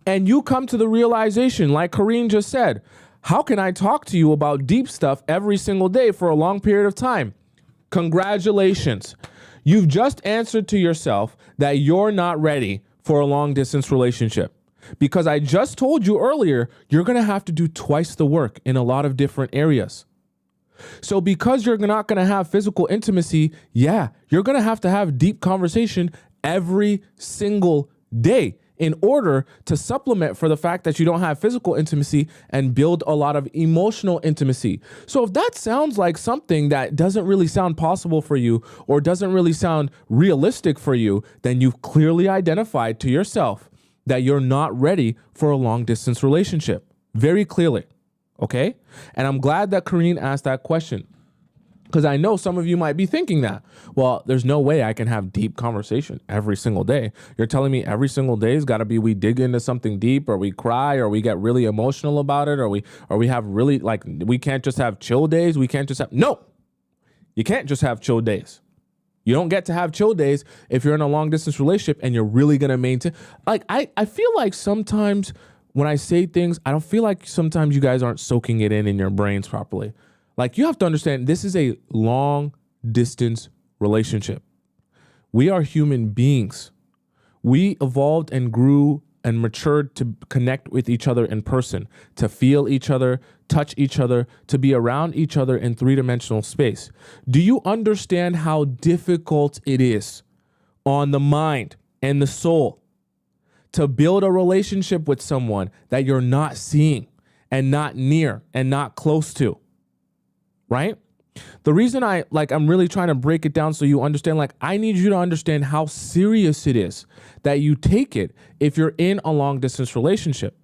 and you come to the realization, like Kareen just said, how can I talk to you about deep stuff every single day for a long period of time? Congratulations. You've just answered to yourself that you're not ready for a long distance relationship. Because I just told you earlier, you're going to have to do twice the work in a lot of different areas. So because you're not going to have physical intimacy, you're going to have deep conversation every single day in order to supplement for the fact that you don't have physical intimacy and build a lot of emotional intimacy. So if that sounds like something that doesn't really sound possible for you or doesn't really sound realistic for you, then you've clearly identified to yourself that you're not ready for a long distance relationship. Very clearly. Okay? And I'm glad that Kareen asked that question, because I know some of you might be thinking that, well, there's no way I can have deep conversation every single day. You're telling me every single day has got to be we dig into something deep, or we cry, or we get really emotional about it, or we have really, like, we can't just have chill days. No, you can't just have chill days. You don't get to have chill days if you're in a long distance relationship and you're really going to maintain. Like, I feel like sometimes when I say things, I don't feel like sometimes you guys aren't soaking it in your brains properly. Like, you have to understand, this is a long distance relationship. We are human beings. We evolved and grew and matured to connect with each other in person, to feel each other, touch each other, to be around each other in three-dimensional space. Do you understand how difficult it is on the mind and the soul to build a relationship with someone that you're not seeing and not near and not close to, right? The reason I'm really trying to break it down so you understand, I need you to understand how serious it is that you take it if you're in a long distance relationship.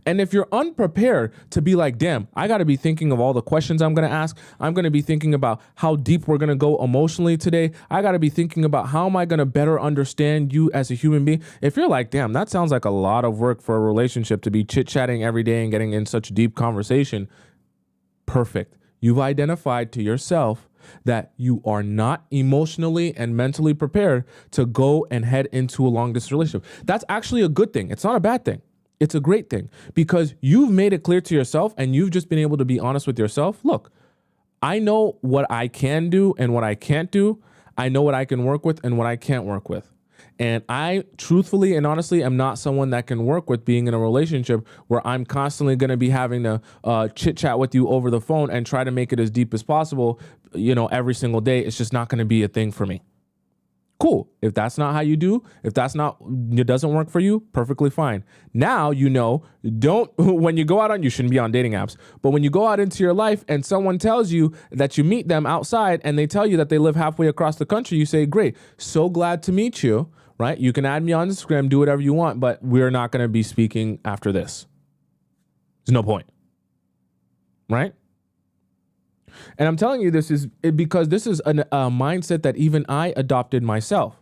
And if you're unprepared to be like, damn, I got to be thinking of all the questions I'm going to ask. I'm going to be thinking about how deep we're going to go emotionally today. I got to be thinking about how am I going to better understand you as a human being. If you're like, damn, that sounds like a lot of work for a relationship to be chit-chatting every day and getting in such deep conversation. Perfect. You've identified to yourself that you are not emotionally and mentally prepared to go and head into a long distance relationship. That's actually a good thing. It's not a bad thing. It's a great thing because you've made it clear to yourself and you've just been able to be honest with yourself. Look, I know what I can do and what I can't do. I know what I can work with and what I can't work with. And I truthfully and honestly am not someone that can work with being in a relationship where I'm constantly going to be having to chit chat with you over the phone and try to make it as deep as possible, every single day. It's just not going to be a thing for me. Cool. If that's not how you do, if it doesn't work for you, perfectly fine. Now, when you go out you shouldn't be on dating apps, but when you go out into your life and someone tells you that you meet them outside and they tell you that they live halfway across the country, you say, great, so glad to meet you, right? You can add me on Instagram, do whatever you want, but we're not going to be speaking after this. There's no point, right? And I'm telling you this is because this is a mindset that even I adopted myself.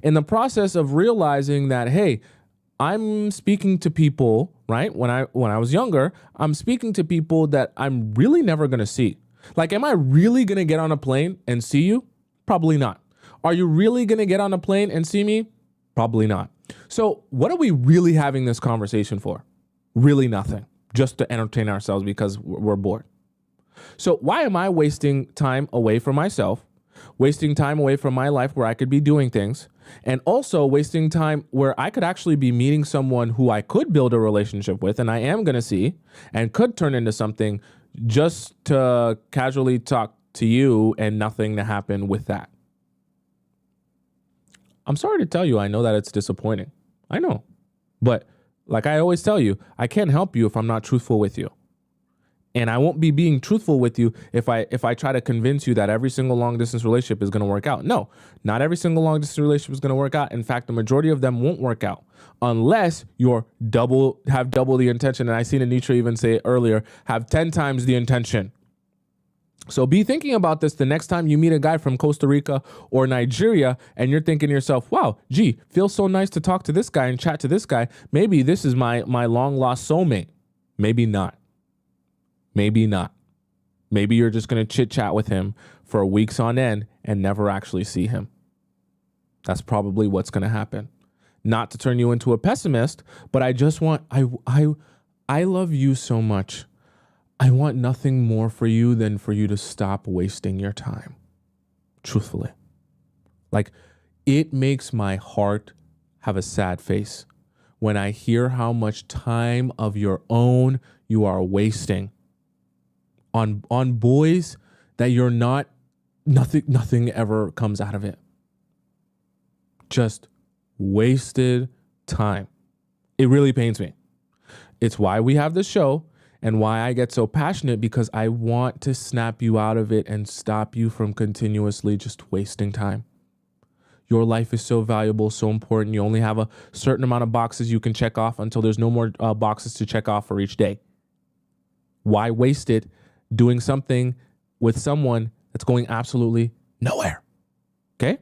In the process of realizing that, hey, I'm speaking to people, right? When I was younger, I'm speaking to people that I'm really never going to see. Am I really going to get on a plane and see you? Probably not. Are you really going to get on a plane and see me? Probably not. So what are we really having this conversation for? Really nothing. Just to entertain ourselves because we're bored. So why am I wasting time away from myself, wasting time away from my life where I could be doing things, and also wasting time where I could actually be meeting someone who I could build a relationship with and I am going to see and could turn into something just to casually talk to you and nothing to happen with that? I'm sorry to tell you, I know that it's disappointing. I know. But like I always tell you, I can't help you if I'm not truthful with you. And I won't be being truthful with you if I try to convince you that every single long distance relationship is going to work out. No, not every single long distance relationship is going to work out. In fact, the majority of them won't work out unless you're have double the intention. And I seen Anitra even say it earlier, have 10 times the intention. So be thinking about this the next time you meet a guy from Costa Rica or Nigeria and you're thinking to yourself, wow, gee, feels so nice to talk to this guy and chat to this guy. Maybe this is my long lost soulmate. Maybe not. Maybe not. Maybe you're just going to chit chat with him for weeks on end and never actually see him. That's probably what's going to happen. Not to turn you into a pessimist, but I just want, I love you so much. I want nothing more for you than for you to stop wasting your time. Truthfully. It makes my heart have a sad face when I hear how much time of your own you are wasting on boys that you're not, nothing ever comes out of it. Just wasted time. It really pains me. It's why we have this show and why I get so passionate, because I want to snap you out of it and stop you from continuously just wasting time. Your life is so valuable, so important. You only have a certain amount of boxes you can check off until there's no more boxes to check off for each day. Why waste it doing something with someone that's going absolutely nowhere? Okay?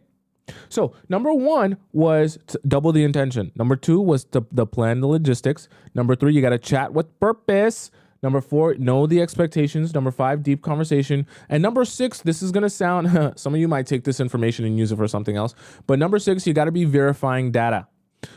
So number 1 was to double the intention. Number 2 was the plan, the logistics. Number 3, you got to chat with purpose. Number 4, know the expectations. Number 5, deep conversation. And number 6, this is going to sound, some of you might take this information and use it for something else. But number 6, you got to be verifying data.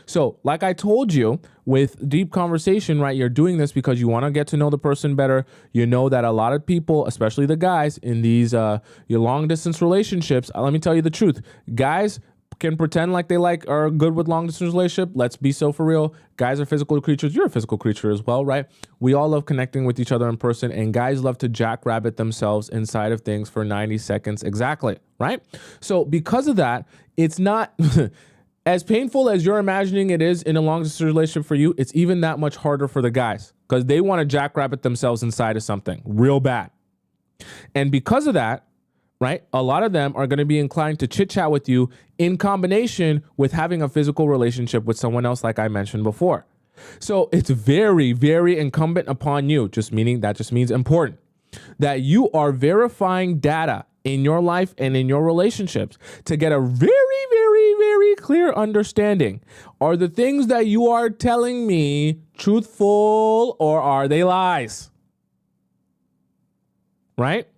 So like I told you with deep conversation, right? You're doing this because you want to get to know the person better. You know that a lot of people, especially the guys in these your long distance relationships, let me tell you the truth. Guys can pretend like they are good with long distance relationship. Let's be so for real. Guys are physical creatures. You're a physical creature as well, right? We all love connecting with each other in person, and guys love to jackrabbit themselves inside of things for 90 seconds exactly, right? So because of that, it's not as painful as you're imagining it is in a long distance relationship for you. It's even that much harder for the guys because they want to jackrabbit themselves inside of something real bad. And because of that, right, a lot of them are going to be inclined to chit chat with you in combination with having a physical relationship with someone else, like I mentioned before. So it's very, very incumbent upon you, just means important, that you are verifying data in your life and in your relationships to get a very, very, very clear understanding. Are the things that you are telling me truthful or are they lies? Right?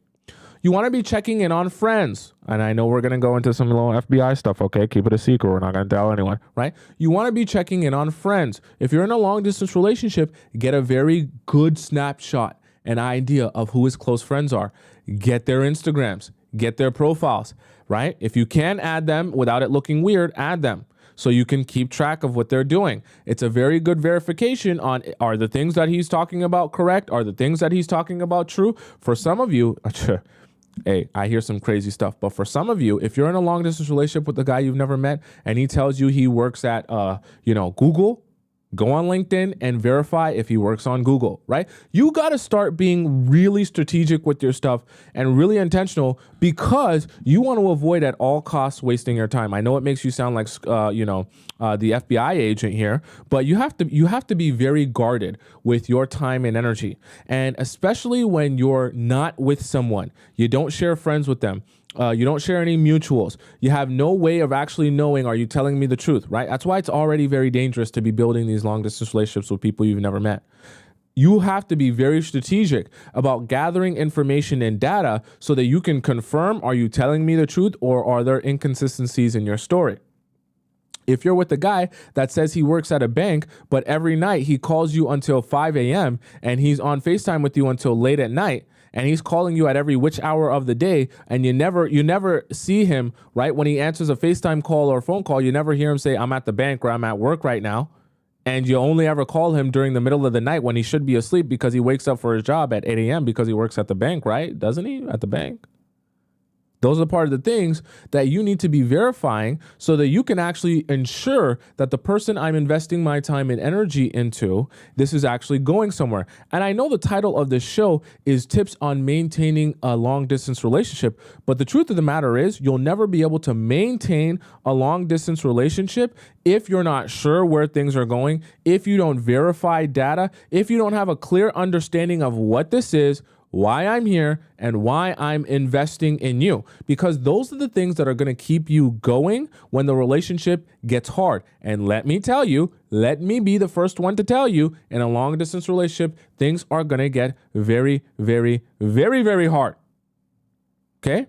You want to be checking in on friends. And I know we're going to go into some little FBI stuff, okay? Keep it a secret. We're not going to tell anyone, right? You want to be checking in on friends. If you're in a long distance relationship, get a very good snapshot, an idea of who his close friends are. Get their Instagrams, get their profiles, right? If you can add them without it looking weird, add them, so you can keep track of what they're doing. It's a very good verification on, are the things that he's talking about correct? Are the things that he's talking about true? For some of you, hey, I hear some crazy stuff, but for some of you, if you're in a long distance relationship with a guy you've never met and he tells you he works at, Google, go on LinkedIn and verify if he works on Google, right? You got to start being really strategic with your stuff and really intentional because you want to avoid at all costs wasting your time. I know it makes you sound like, the FBI agent here, but you have to be very guarded with your time and energy. And especially when you're not with someone, you don't share friends with them. You don't share any mutuals. You have no way of actually knowing, are you telling me the truth, right? That's why it's already very dangerous to be building these long distance relationships with people you've never met. You have to be very strategic about gathering information and data so that you can confirm, are you telling me the truth or are there inconsistencies in your story? If you're with a guy that says he works at a bank, but every night he calls you until 5 a.m. and he's on FaceTime with you until late at night, and he's calling you at every which hour of the day, and you never see him, right? When he answers a FaceTime call or a phone call, you never hear him say, I'm at the bank or I'm at work right now. And you only ever call him during the middle of the night when he should be asleep because he wakes up for his job at 8 a.m. because he works at the bank, right? Doesn't he? At the bank. Those are part of the things that you need to be verifying so that you can actually ensure that the person I'm investing my time and energy into, this is actually going somewhere. And I know the title of this show is Tips on Maintaining a Long Distance Relationship, but the truth of the matter is you'll never be able to maintain a long distance relationship if you're not sure where things are going, if you don't verify data, if you don't have a clear understanding of what this is, why I'm here, and why I'm investing in you. Because those are the things that are going to keep you going when the relationship gets hard. And let me be the first one to tell you, in a long distance relationship, things are going to get very, very, very, very hard. Okay?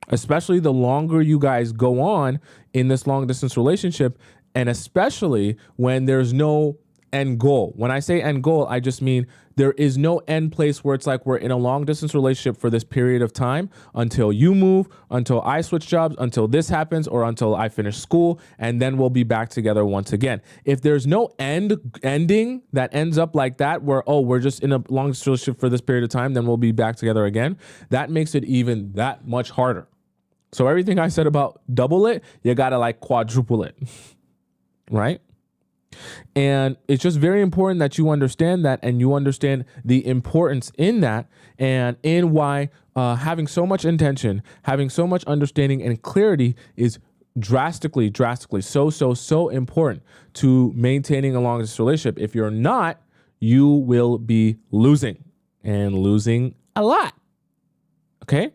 Especially the longer you guys go on in this long distance relationship, and especially when there's no end goal. When I say end goal, I just mean there is no end place where it's like we're in a long distance relationship for this period of time until you move, until I switch jobs, until this happens, or until I finish school, and then we'll be back together once again. If there's no ending that ends up like that, where, we're just in a long distance relationship for this period of time, then we'll be back together again, that makes it even that much harder. So everything I said about double it, you gotta like quadruple it, right? And it's just very important that you understand that, and you understand the importance in that, and in why having so much intention, having so much understanding and clarity is drastically so important to maintaining a long distance relationship. If you're not, you will be losing, and losing a lot. Okay?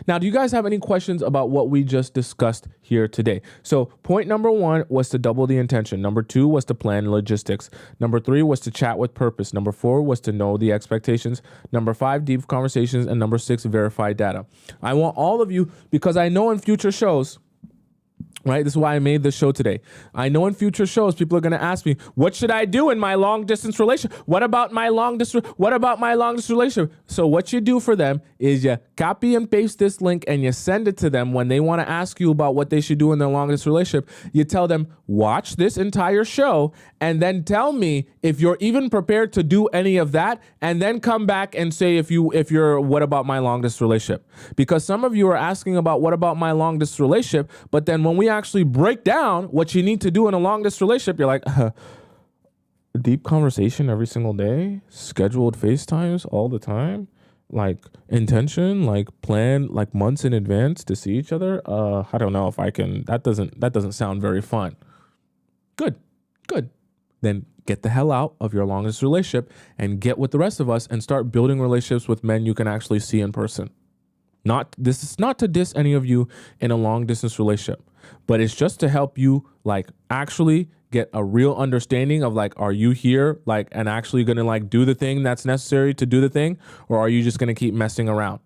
Now, do you guys have any questions about what we just discussed here today? So point number 1 was to double the intention. Number 2 was to plan logistics. Number 3 was to chat with purpose. Number 4 was to know the expectations. Number 5, deep conversations. And number 6, verify data. I want all of you, because I know in future shows, Right? This is why I made this show today. I know in future shows, people are going to ask me, what should I do in my long distance relationship? What about my long distance relationship? So what you do for them is you copy and paste this link and you send it to them when they want to ask you about what they should do in their long distance relationship. You tell them, watch this entire show and then tell me if you're even prepared to do any of that, and then come back and say if you're what about my long distance relationship? Because some of you are asking about what about my long distance relationship, but then when we actually break down what you need to do in a long distance relationship, you're like, deep conversation every single day, scheduled FaceTimes all the time, like intention, like plan, like months in advance to see each other. I don't know if I can. That doesn't sound very fun. Good. Then get the hell out of your long distance relationship and get with the rest of us and start building relationships with men you can actually see in person. This is not to diss any of you in a long distance relationship, but it's just to help you like actually get a real understanding of like, are you here like and actually going to like do the thing that's necessary to do the thing, or are you just going to keep messing around?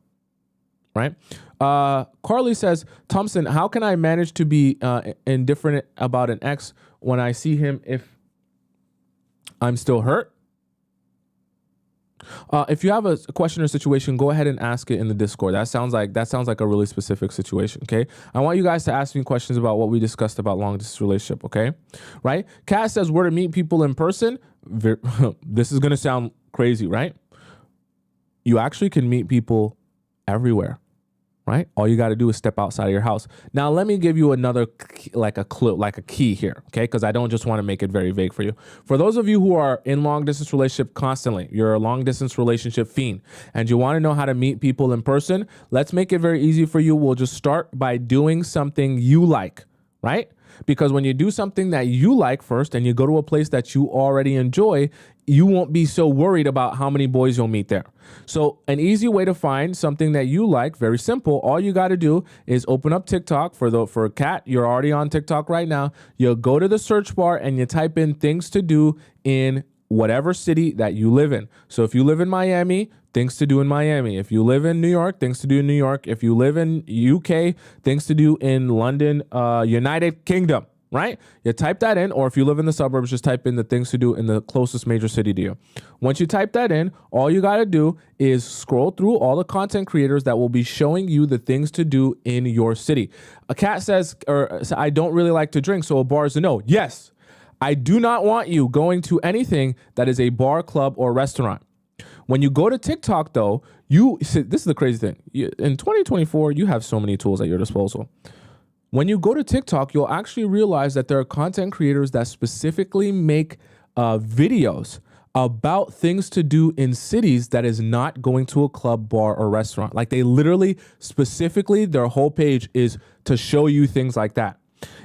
Right? Carly says, Thompson, how can I manage to be indifferent about an ex when I see him if I'm still hurt? If you have a question or situation, go ahead and ask it in the Discord. That sounds like a really specific situation. Okay. I want you guys to ask me questions about what we discussed about long distance relationship. Okay. Right. Cass says where to meet people in person. This is going to sound crazy, right? You actually can meet people everywhere. Right? All you got to do is step outside of your house. Now, let me give you another, like a clue, like a key here, okay? Because I don't just want to make it very vague for you. For those of you who are in long distance relationship constantly, you're a long distance relationship fiend, and you want to know how to meet people in person, let's make it very easy for you. We'll just start by doing something you like, right? Because when you do something that you like first and you go to a place that you already enjoy, you won't be so worried about how many boys you'll meet there. So an easy way to find something that you like, very simple. All you got to do is open up TikTok. For Kat, you're already on TikTok right now. You'll go to the search bar and you type in things to do in whatever city that you live in. So if you live in Miami, things to do in Miami. If you live in New York, things to do in New York. If you live in UK, things to do in London, United Kingdom, right? You type that in, or if you live in the suburbs, just type in the things to do in the closest major city to you. Once you type that in, all you got to do is scroll through all the content creators that will be showing you the things to do in your city. A cat says, I don't really like to drink, so a bar is a no. Yes, I do not want you going to anything that is a bar, club, or restaurant. When you go to TikTok, though, this is the crazy thing. In 2024, you have so many tools at your disposal. When you go to TikTok, you'll actually realize that there are content creators that specifically make videos about things to do in cities that is not going to a club, bar, or restaurant. Like they literally, specifically, their whole page is to show you things like that.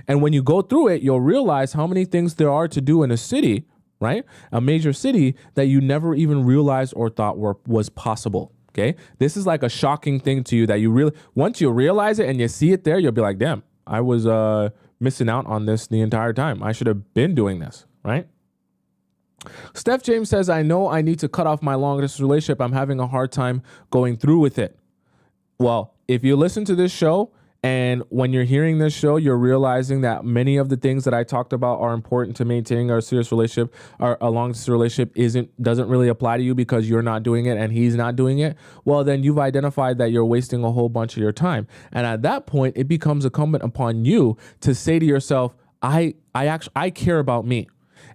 And when you go through it, you'll realize how many things there are to do in a city, right? A major city that you never even realized or thought was possible. Okay. This is like a shocking thing to you that you really, once you realize it and you see it there, you'll be like, damn, I was missing out on this the entire time. I should have been doing this, right? Steph James says, I know I need to cut off my long distance relationship. I'm having a hard time going through with it. Well, if you listen to this show, and when you're hearing this show, you're realizing that many of the things that I talked about are important to maintaining our serious relationship, a long distance relationship doesn't really apply to you because you're not doing it and he's not doing it. Well, then you've identified that you're wasting a whole bunch of your time. And at that point, it becomes incumbent upon you to say to yourself, I care about me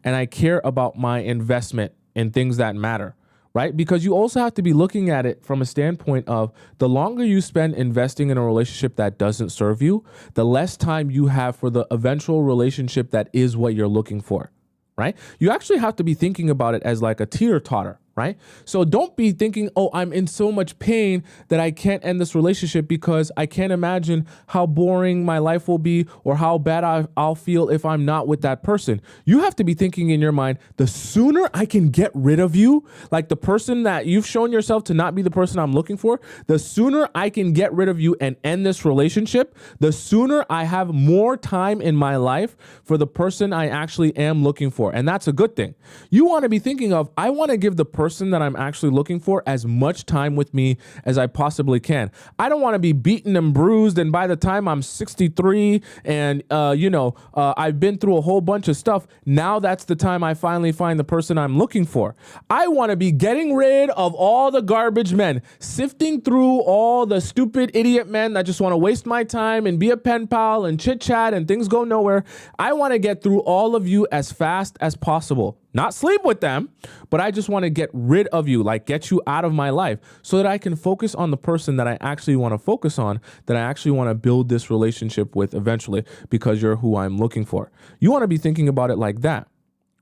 and I care about my investment in things that matter. Right? Because you also have to be looking at it from a standpoint of the longer you spend investing in a relationship that doesn't serve you, the less time you have for the eventual relationship that is what you're looking for. Right? You actually have to be thinking about it as like a teeter-totter. Right? So don't be thinking, oh, I'm in so much pain that I can't end this relationship because I can't imagine how boring my life will be or how bad I'll feel if I'm not with that person. You have to be thinking in your mind, the sooner I can get rid of you, like the person that you've shown yourself to not be the person I'm looking for, the sooner I can get rid of you and end this relationship, the sooner I have more time in my life for the person I actually am looking for. And that's a good thing. You want to be thinking of, I want to give the person person that I'm actually looking for as much time with me as I possibly can. I don't want to be beaten and bruised, and by the time I'm 63 and, I've been through a whole bunch of stuff, now that's the time I finally find the person I'm looking for. I want to be getting rid of all the garbage men, sifting through all the stupid idiot men that just want to waste my time and be a pen pal and chit chat and things go nowhere. I want to get through all of you as fast as possible. Not sleep with them, but I just want to get rid of you, like get you out of my life so that I can focus on the person that I actually want to focus on, that I actually want to build this relationship with eventually, because you're who I'm looking for. You want to be thinking about it like that,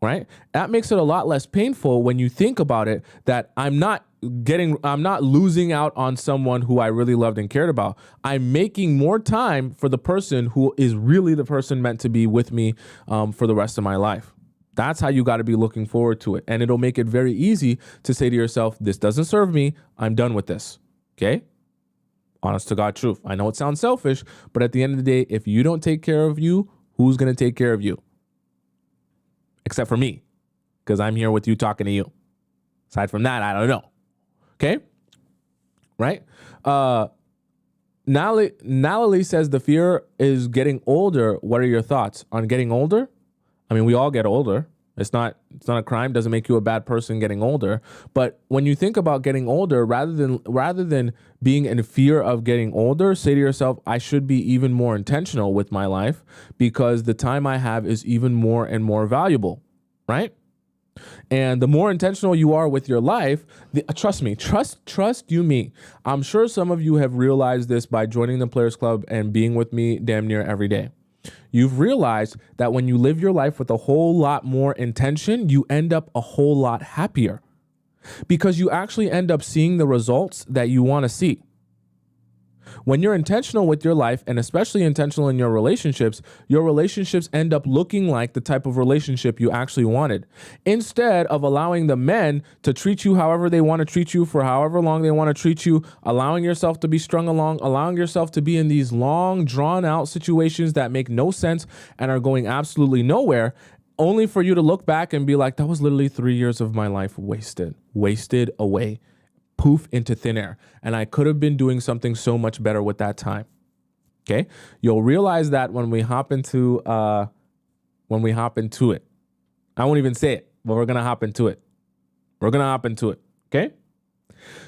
right? That makes it a lot less painful when you think about it, that I'm not losing out on someone who I really loved and cared about. I'm making more time for the person who is really the person meant to be with me for the rest of my life. That's how you got to be looking forward to it. And it'll make it very easy to say to yourself, this doesn't serve me. I'm done with this. Okay? Honest to God truth. I know it sounds selfish, but at the end of the day, if you don't take care of you, who's going to take care of you? Except for me, because I'm here with you talking to you. Aside from that, I don't know. Okay? Right? Natalie says the fear is getting older. What are your thoughts on getting older? I mean, we all get older. It's not a crime. Doesn't make you a bad person getting older. But when you think about getting older, rather than being in fear of getting older, say to yourself, I should be even more intentional with my life because the time I have is even more and more valuable, right? And the more intentional you are with your life, trust me, trust you me. I'm sure some of you have realized this by joining the Players Club and being with me damn near every day. You've realized that when you live your life with a whole lot more intention, you end up a whole lot happier because you actually end up seeing the results that you want to see. When you're intentional with your life, and especially intentional in your relationships end up looking like the type of relationship you actually wanted. Instead of allowing the men to treat you however they want to treat you for however long they want to treat you, allowing yourself to be strung along, allowing yourself to be in these long, drawn-out situations that make no sense and are going absolutely nowhere, only for you to look back and be like, that was literally 3 years of my life wasted away. Poof into thin air. And I could have been doing something so much better with that time. Okay. You'll realize that when we hop into it. I won't even say it, but we're going to hop into it. Okay.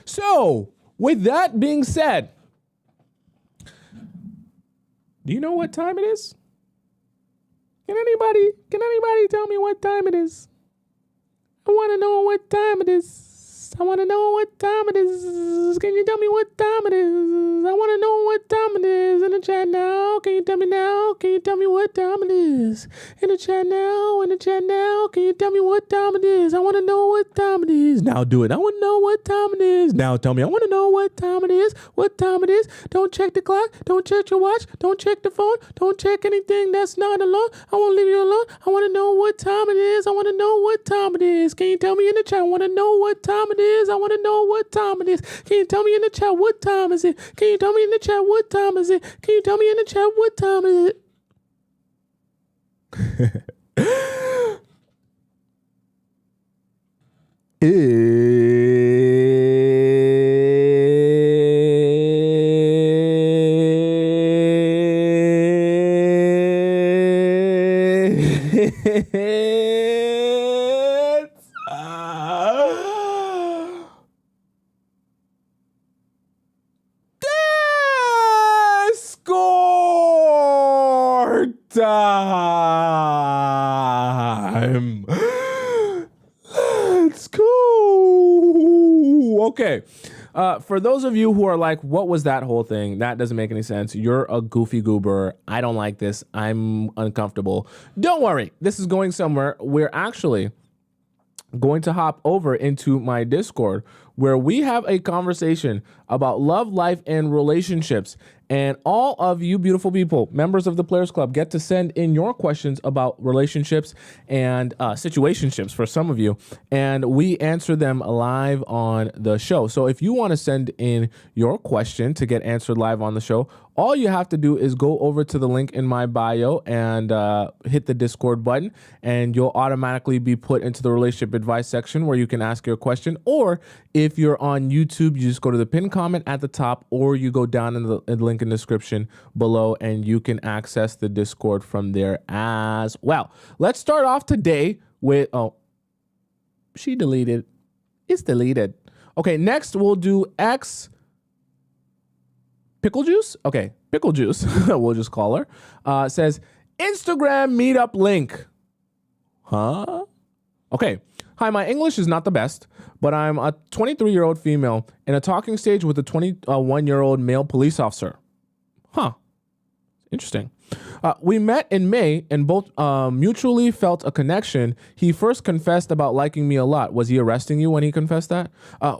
So with that being said, do you know what time it is? Can anybody tell me what time it is? I want to know what time it is. I want to know what time it is. Can you tell me what time it is? I want to know what time it is in the chat now. Can you tell me now? Can you tell me what time it is? In the chat now. Can you tell me what time it is? I want to know what time it is. Now do it. I want to know what time it is. Now tell me. I want to know what time it is. What time it is. Don't check the clock. Don't check your watch. Don't check the phone. Don't check anything that's not alone. I won't leave you alone. I want to know what time it is. I want to know what time it is. Can you tell me in the chat? I want to know what time it is. I want to know what time it is. Can you tell me in the chat what time is it? Can you tell me in the chat what time is it? Can you tell me in the chat what time is it? Time. Let's go. Okay. For those of you who are like, what was that whole thing? That doesn't make any sense. You're a goofy goober. I don't like this. I'm uncomfortable. Don't worry. This is going somewhere. We're actually going to hop over into my Discord where we have a conversation about love, life, and relationships. And all of you beautiful people, members of the Players Club, get to send in your questions about relationships and situationships for some of you, and we answer them live on the show. So if you want to send in your question to get answered live on the show, all you have to do is go over to the link in my bio and hit the Discord button, and you'll automatically be put into the relationship advice section where you can ask your question. Or if you're on YouTube, you just go to the pinned comment at the top, or you go down in the link in the description below, and you can access the Discord from there as well. Let's start off today with, she deleted. It's deleted. Okay, next we'll do Pickle Juice? Okay, Pickle Juice, we'll just call her. Says, Instagram meetup link. Huh? Okay. Hi, my English is not the best, but I'm a 23-year-old female in a talking stage with a 21-year-old male police officer. Huh. Interesting. We met in May and both mutually felt a connection. He first confessed about liking me a lot. Was he arresting you when he confessed that?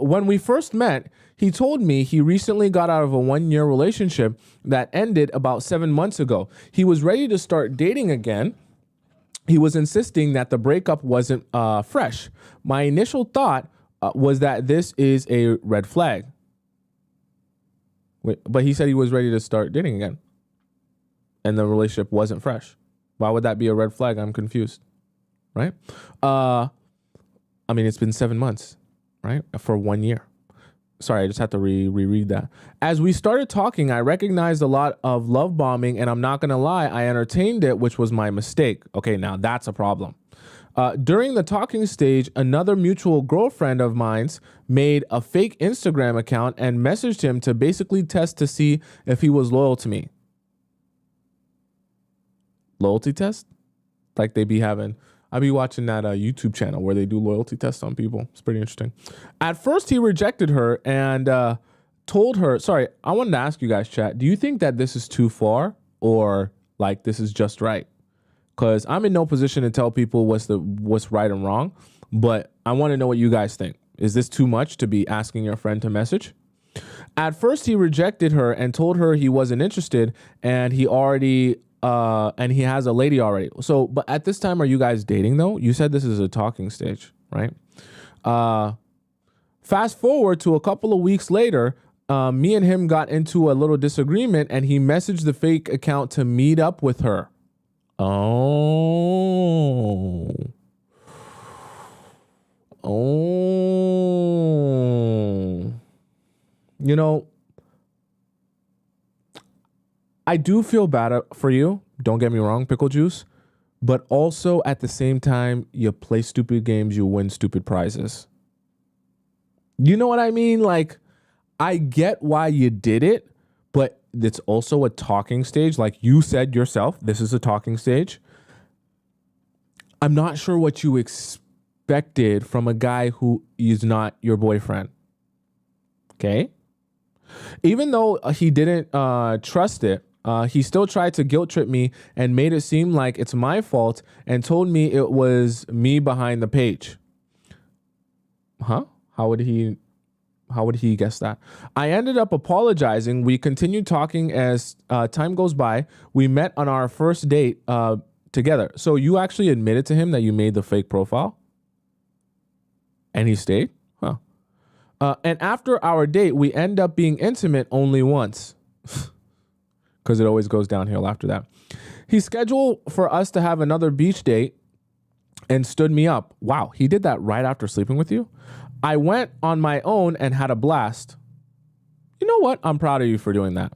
When we first met, he told me he recently got out of a 1-year relationship that ended about 7 months ago. He was ready to start dating again. He was insisting that the breakup wasn't fresh. My initial thought was that this is a red flag. Wait, but he said he was ready to start dating again, and the relationship wasn't fresh. Why would that be a red flag? I'm confused, right? I mean, it's been 7 months, right? For 1 year. Sorry, I just had to reread that. As we started talking, I recognized a lot of love bombing, and I'm not going to lie, I entertained it, which was my mistake. Okay, now that's a problem. During the talking stage, another mutual girlfriend of mine's made a fake Instagram account and messaged him to basically test to see if he was loyal to me. Loyalty test? Like they be having... I be watching that YouTube channel where they do loyalty tests on people. It's pretty interesting. At first, he rejected her and told her, sorry, I wanted to ask you guys, chat, do you think that this is too far or like this is just right? Because I'm in no position to tell people what's right and wrong, but I want to know what you guys think. Is this too much to be asking your friend to message? At first, he rejected her and told her he wasn't interested and he has a lady already. So, but at this time, are you guys dating though? You said this is a talking stage, right? Fast forward to a couple of weeks later, me and him got into a little disagreement and he messaged the fake account to meet up with her. Oh. You know, I do feel bad for you. Don't get me wrong, Pickle Juice. But also at the same time, you play stupid games, you win stupid prizes. You know what I mean? Like, I get why you did it, but it's also a talking stage. Like you said yourself, this is a talking stage. I'm not sure what you expected from a guy who is not your boyfriend. Okay? Even though he didn't trust it, he still tried to guilt trip me and made it seem like it's my fault and told me it was me behind the page. Huh? How would he guess that? I ended up apologizing. We continued talking as time goes by. We met on our first date together. So you actually admitted to him that you made the fake profile? And he stayed? Huh. And after our date, we end up being intimate only once. Because it always goes downhill after that. He scheduled for us to have another beach date and stood me up. Wow, he did that right after sleeping with you? I went on my own and had a blast. You know what? I'm proud of you for doing that.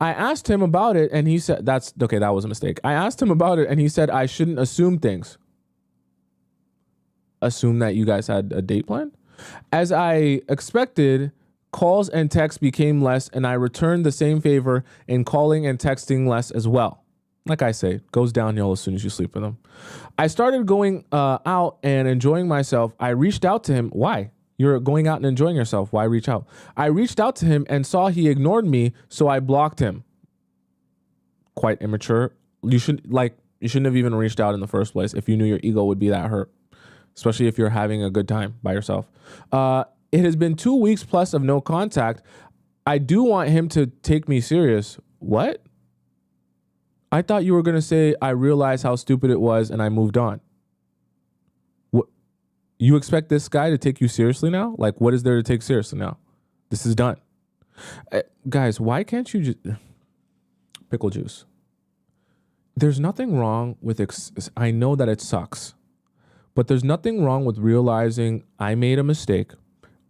I asked him about it and he said, that was a mistake. I asked him about it and he said I shouldn't assume things. Assume that you guys had a date plan? As I expected, calls and texts became less, and I returned the same favor in calling and texting less as well. Like I say, it goes downhill as soon as you sleep with them. I started going out and enjoying myself. I reached out to him. Why? You're going out and enjoying yourself. Why reach out? I reached out to him and saw he ignored me, so I blocked him. Quite immature. You shouldn't have even reached out in the first place if you knew your ego would be that hurt, especially if you're having a good time by yourself. It has been 2 weeks plus of no contact. I do want him to take me serious. What? I thought you were going to say, I realized how stupid it was and I moved on. What? You expect this guy to take you seriously now? Like, what is there to take seriously now? This is done. Guys, why can't you just... Pickle juice. There's nothing wrong with... I know that it sucks. But there's nothing wrong with realizing I made a mistake.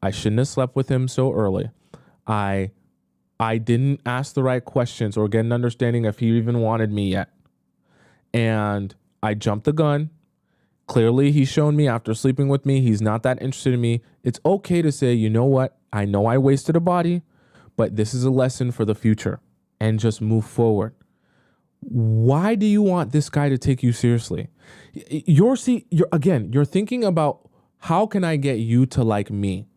I shouldn't have slept with him so early. I didn't ask the right questions or get an understanding if he even wanted me yet. And I jumped the gun. Clearly, he's shown me after sleeping with me, he's not that interested in me. It's okay to say, you know what? I know I wasted a body, but this is a lesson for the future, and just move forward. Why do you want this guy to take you seriously? You're thinking about, how can I get you to like me?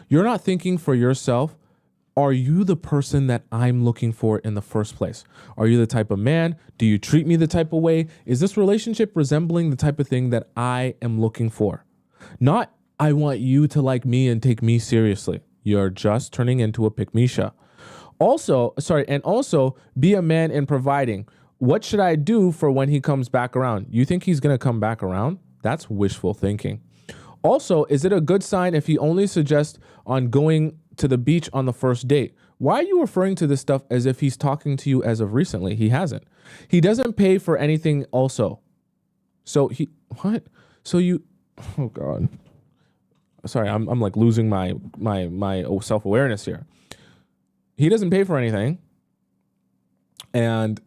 You're not thinking for yourself. Are you the person that I'm looking for in the first place? Are you the type of man? Do you treat me the type of way? Is this relationship resembling the type of thing that I am looking for? Not, I want you to like me and take me seriously. You're just turning into a pick-me-sha. Also, be a man in providing. What should I do for when he comes back around? You think he's going to come back around? That's wishful thinking. Also, is it a good sign if he only suggests on going to the beach on the first date? Why are you referring to this stuff as if he's talking to you as of recently? He hasn't. He doesn't pay for anything also. So what? So you, oh God. Sorry, I'm like losing my self-awareness here. He doesn't pay for anything. And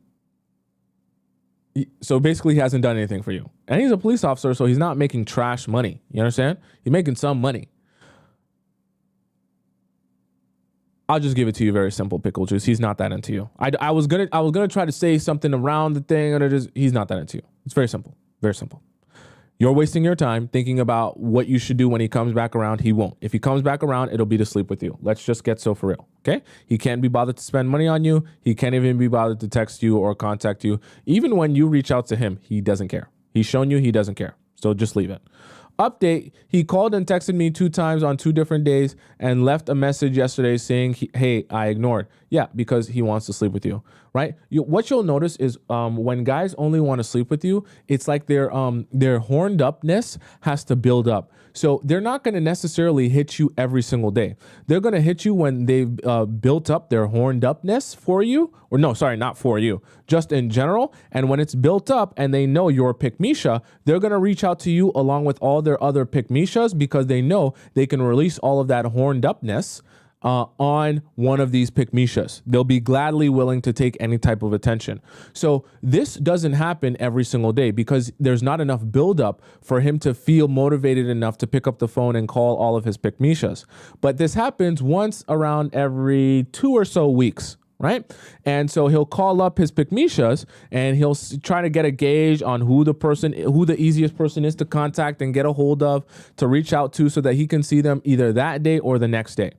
so basically he hasn't done anything for you. And he's a police officer, so he's not making trash money. You understand? He's making some money. I'll just give it to you very simple, pickle juice. He's not that into you. I was gonna try to say something around the thing, and he's not that into you. It's very simple. Very simple. You're wasting your time thinking about what you should do when he comes back around. He won't. If he comes back around, it'll be to sleep with you. Let's just get so for real, okay? He can't be bothered to spend money on you. He can't even be bothered to text you or contact you. Even when you reach out to him, he doesn't care. He's shown you he doesn't care. So just leave it. Update, he called and texted me 2 times on 2 different days and left a message yesterday saying, hey, I ignored. Yeah, because he wants to sleep with you, right? What you'll notice is when guys only want to sleep with you, it's like their horned upness has to build up. So they're not going to necessarily hit you every single day. They're going to hit you when they've built up their horned upness for you. Or no, sorry, not for you, just in general. And when it's built up and they know you're a pick-me-sha, they're going to reach out to you along with all their other pick-me-shas because they know they can release all of that horned upness on one of these pick-me-shas. They'll be gladly willing to take any type of attention. So this doesn't happen every single day because there's not enough buildup for him to feel motivated enough to pick up the phone and call all of his pick-me-shas. But this happens once around every 2 or so weeks. Right? And so he'll call up his pick-me-shas and he'll try to get a gauge on who the easiest person is to contact and get a hold of, to reach out to, so that he can see them either that day or the next day.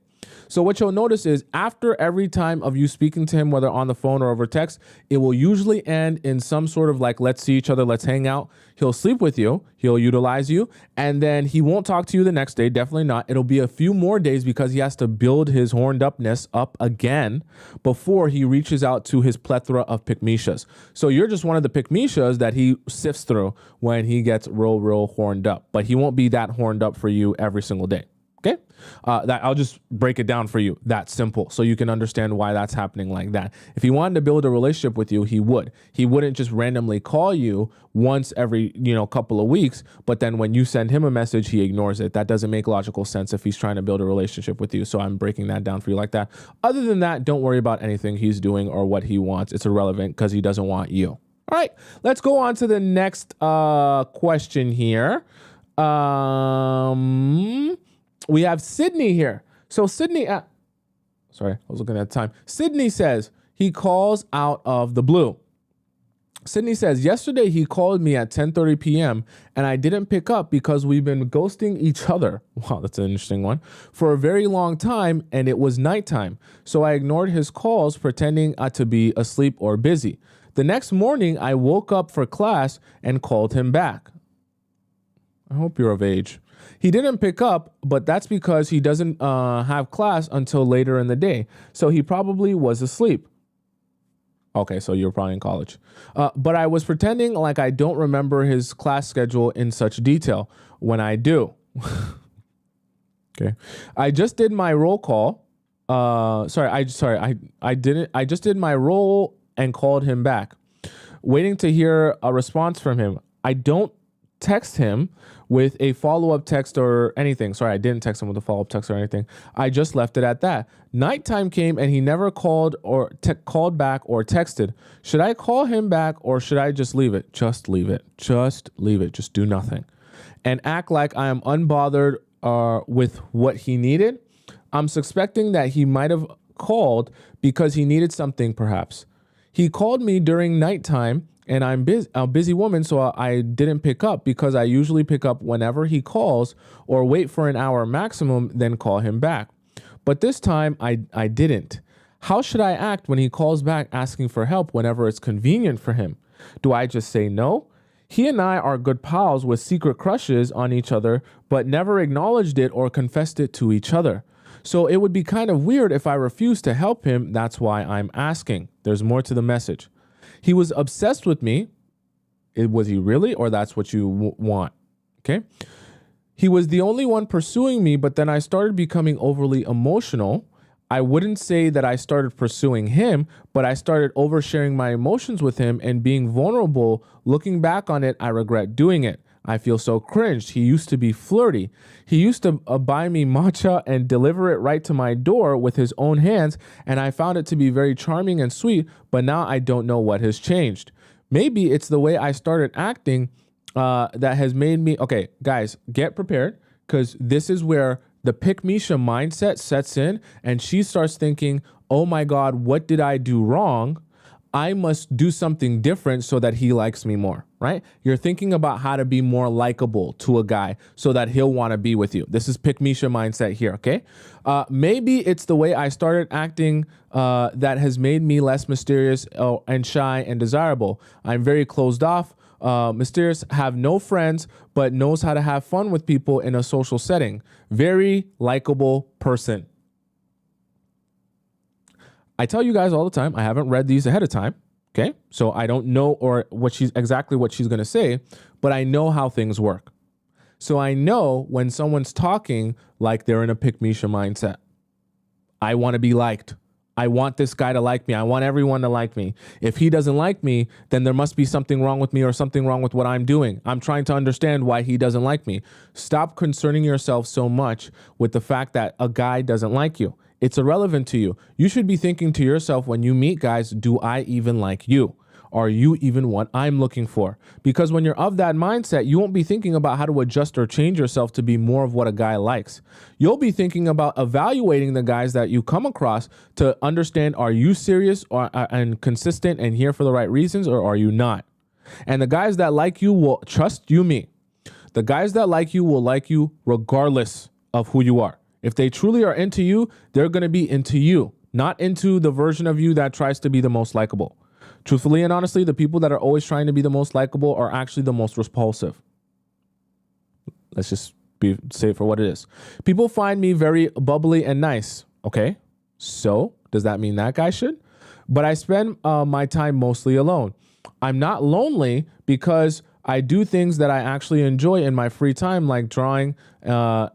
So what you'll notice is after every time of you speaking to him, whether on the phone or over text, it will usually end in some sort of like, let's see each other, let's hang out. He'll sleep with you, he'll utilize you, and then he won't talk to you the next day. Definitely not. It'll be a few more days because he has to build his horned upness up again before he reaches out to his plethora of pick-me-shas. So you're just one of the pick-me-shas that he sifts through when he gets real horned up, but he won't be that horned up for you every single day. Okay, that I'll just break it down for you. That's simple, so you can understand why that's happening like that. If he wanted to build a relationship with you, he would. He wouldn't just randomly call you once every couple of weeks, but then when you send him a message, he ignores it. That doesn't make logical sense if he's trying to build a relationship with you. So I'm breaking that down for you like that. Other than that, don't worry about anything he's doing or what he wants. It's irrelevant because he doesn't want you. All right, let's go on to the next question here. We have Sydney here. So Sydney, sorry, I was looking at the time. Sydney says he calls out of the blue. Sydney says, yesterday he called me at 10:30 p.m. and I didn't pick up because we've been ghosting each other. Wow, that's an interesting one. For a very long time, and it was nighttime. So I ignored his calls, pretending to be asleep or busy. The next morning, I woke up for class and called him back. I hope you're of age. He didn't pick up, but that's because he doesn't have class until later in the day. So he probably was asleep. Okay, so you're probably in college. But I was pretending like I don't remember his class schedule in such detail when I do. Okay. I just did my roll call. I didn't. I just did my roll and called him back, waiting to hear a response from him. I don't text him with a follow-up text or anything. Sorry, I didn't text him with a follow-up text or anything. I just left it at that. Nighttime came and he never called or called back or texted. Should I call him back or should I just leave it? Just leave it. Just leave it. Just do nothing. And act like I am unbothered with what he needed. I'm suspecting that he might have called because he needed something, perhaps. He called me during nighttime and I'm a busy woman, so I didn't pick up because I usually pick up whenever he calls or wait for an hour maximum, then call him back. But this time I didn't. How should I act when he calls back asking for help whenever it's convenient for him? Do I just say no? He and I are good pals with secret crushes on each other, but never acknowledged it or confessed it to each other. So it would be kind of weird if I refused to help him. That's why I'm asking. There's more to the message. He was obsessed with me. Was he really? Or that's what you want? Okay. He was the only one pursuing me, but then I started becoming overly emotional. I wouldn't say that I started pursuing him, but I started oversharing my emotions with him and being vulnerable. Looking back on it, I regret doing it. I feel so cringed. He used to be flirty. He used to buy me matcha and deliver it right to my door with his own hands, and I found it to be very charming and sweet, but now I don't know what has changed. Maybe it's the way I started acting that has made me... Okay, guys, get prepared, because this is where the pick-Misha mindset sets in, and she starts thinking, oh my God, what did I do wrong? I must do something different so that he likes me more, right? You're thinking about how to be more likable to a guy so that he'll want to be with you. This is pick-Misha mindset here, okay? Maybe it's the way I started acting that has made me less mysterious and shy and desirable. I'm very closed off, mysterious, have no friends, but knows how to have fun with people in a social setting. Very likable person. I tell you guys all the time, I haven't read these ahead of time, okay? So I don't know what she's going to say, but I know how things work. So I know when someone's talking like they're in a pick-Misha mindset. I want to be liked. I want this guy to like me. I want everyone to like me. If he doesn't like me, then there must be something wrong with me or something wrong with what I'm doing. I'm trying to understand why he doesn't like me. Stop concerning yourself so much with the fact that a guy doesn't like you. It's irrelevant to you. You should be thinking to yourself when you meet guys, do I even like you? Are you even what I'm looking for? Because when you're of that mindset, you won't be thinking about how to adjust or change yourself to be more of what a guy likes. You'll be thinking about evaluating the guys that you come across to understand, are you serious and consistent and here for the right reasons, or are you not? And the guys that like you will trust you me. The guys that like you will like you regardless of who you are. If they truly are into you, they're going to be into you, not into the version of you that tries to be the most likable. Truthfully and honestly, the people that are always trying to be the most likable are actually the most repulsive. Let's just say it for what it is. People find me very bubbly and nice. Okay, so does that mean that guy should? But I spend my time mostly alone. I'm not lonely because I do things that I actually enjoy in my free time, like drawing and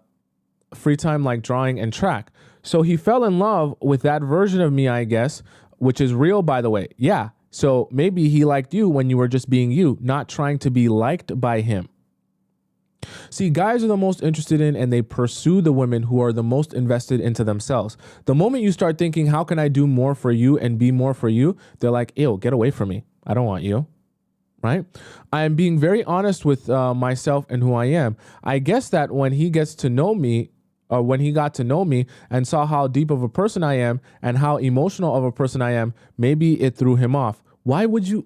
track. So he fell in love with that version of me, I guess, which is real, by the way. Yeah. So maybe he liked you when you were just being you, not trying to be liked by him. See, guys are the most interested in and they pursue the women who are the most invested into themselves. The moment you start thinking, how can I do more for you and be more for you? They're like, ew, get away from me. I don't want you. Right? I am being very honest with myself and who I am. I guess that when he got to know me and saw how deep of a person I am and how emotional of a person I am, maybe it threw him off. Why would you...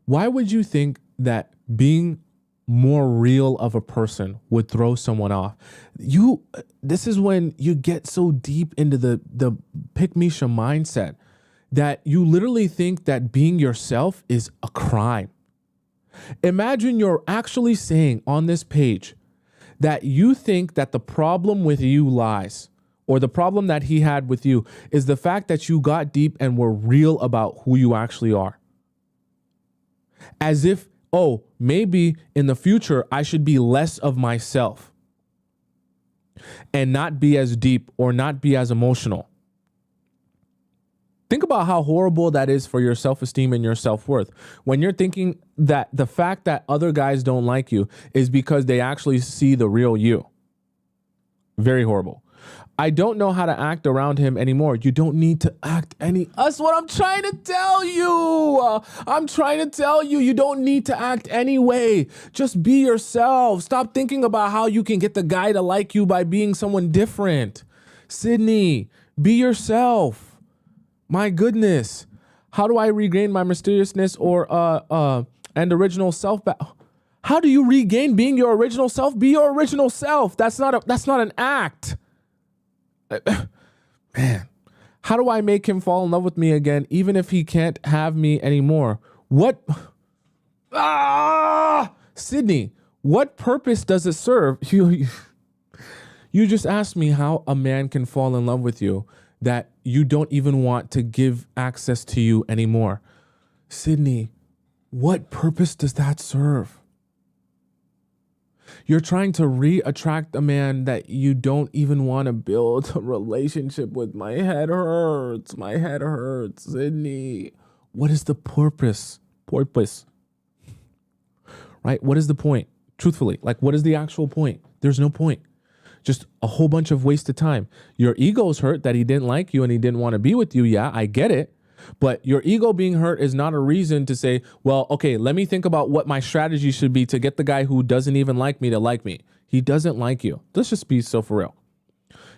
Why would you think that being more real of a person would throw someone off? This is when you get so deep into the pick-Misha mindset that you literally think that being yourself is a crime. Imagine you're actually saying on this page that you think that the problem with you lies, or the problem that he had with you is the fact that you got deep and were real about who you actually are. As if, oh, maybe in the future I should be less of myself and not be as deep or not be as emotional. Think about how horrible that is for your self-esteem and your self-worth. When you're thinking that the fact that other guys don't like you is because they actually see the real you. Very horrible. I don't know how to act around him anymore. You don't need to act any. That's what I'm trying to tell you. I'm trying to tell you, you don't need to act anyway. Just be yourself. Stop thinking about how you can get the guy to like you by being someone different. Sydney, be yourself. My goodness. How do I regain my mysteriousness or and original self back? How do you regain being your original self? Be your original self. That's not an act. Man, how do I make him fall in love with me again, even if he can't have me anymore? What? Sydney, what purpose does it serve? You just asked me how a man can fall in love with you that you don't even want to give access to you anymore. Sydney, what purpose does that serve? You're trying to re-attract a man that you don't even want to build a relationship with. My head hurts. My head hurts. Sydney, what is the purpose? Right? What is the point? Truthfully, like, what is the actual point? There's no point. Just a whole bunch of wasted time. Your ego's hurt that he didn't like you and he didn't want to be with you. Yeah, I get it. But your ego being hurt is not a reason to say, well, okay, let me think about what my strategy should be to get the guy who doesn't even like me to like me. He doesn't like you. Let's just be so for real.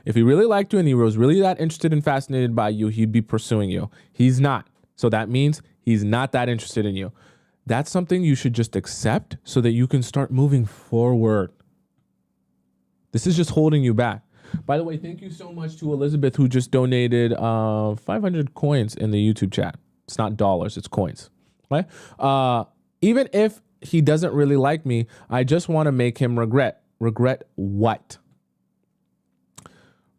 If he really liked you and he was really that interested and fascinated by you, he'd be pursuing you. He's not. So that means he's not that interested in you. That's something you should just accept so that you can start moving forward. This is just holding you back. By the way, thank you so much to Elizabeth, who just donated 500 coins in the YouTube chat. It's not dollars, it's coins. Right? Even if he doesn't really like me, I just want to make him regret. Regret what?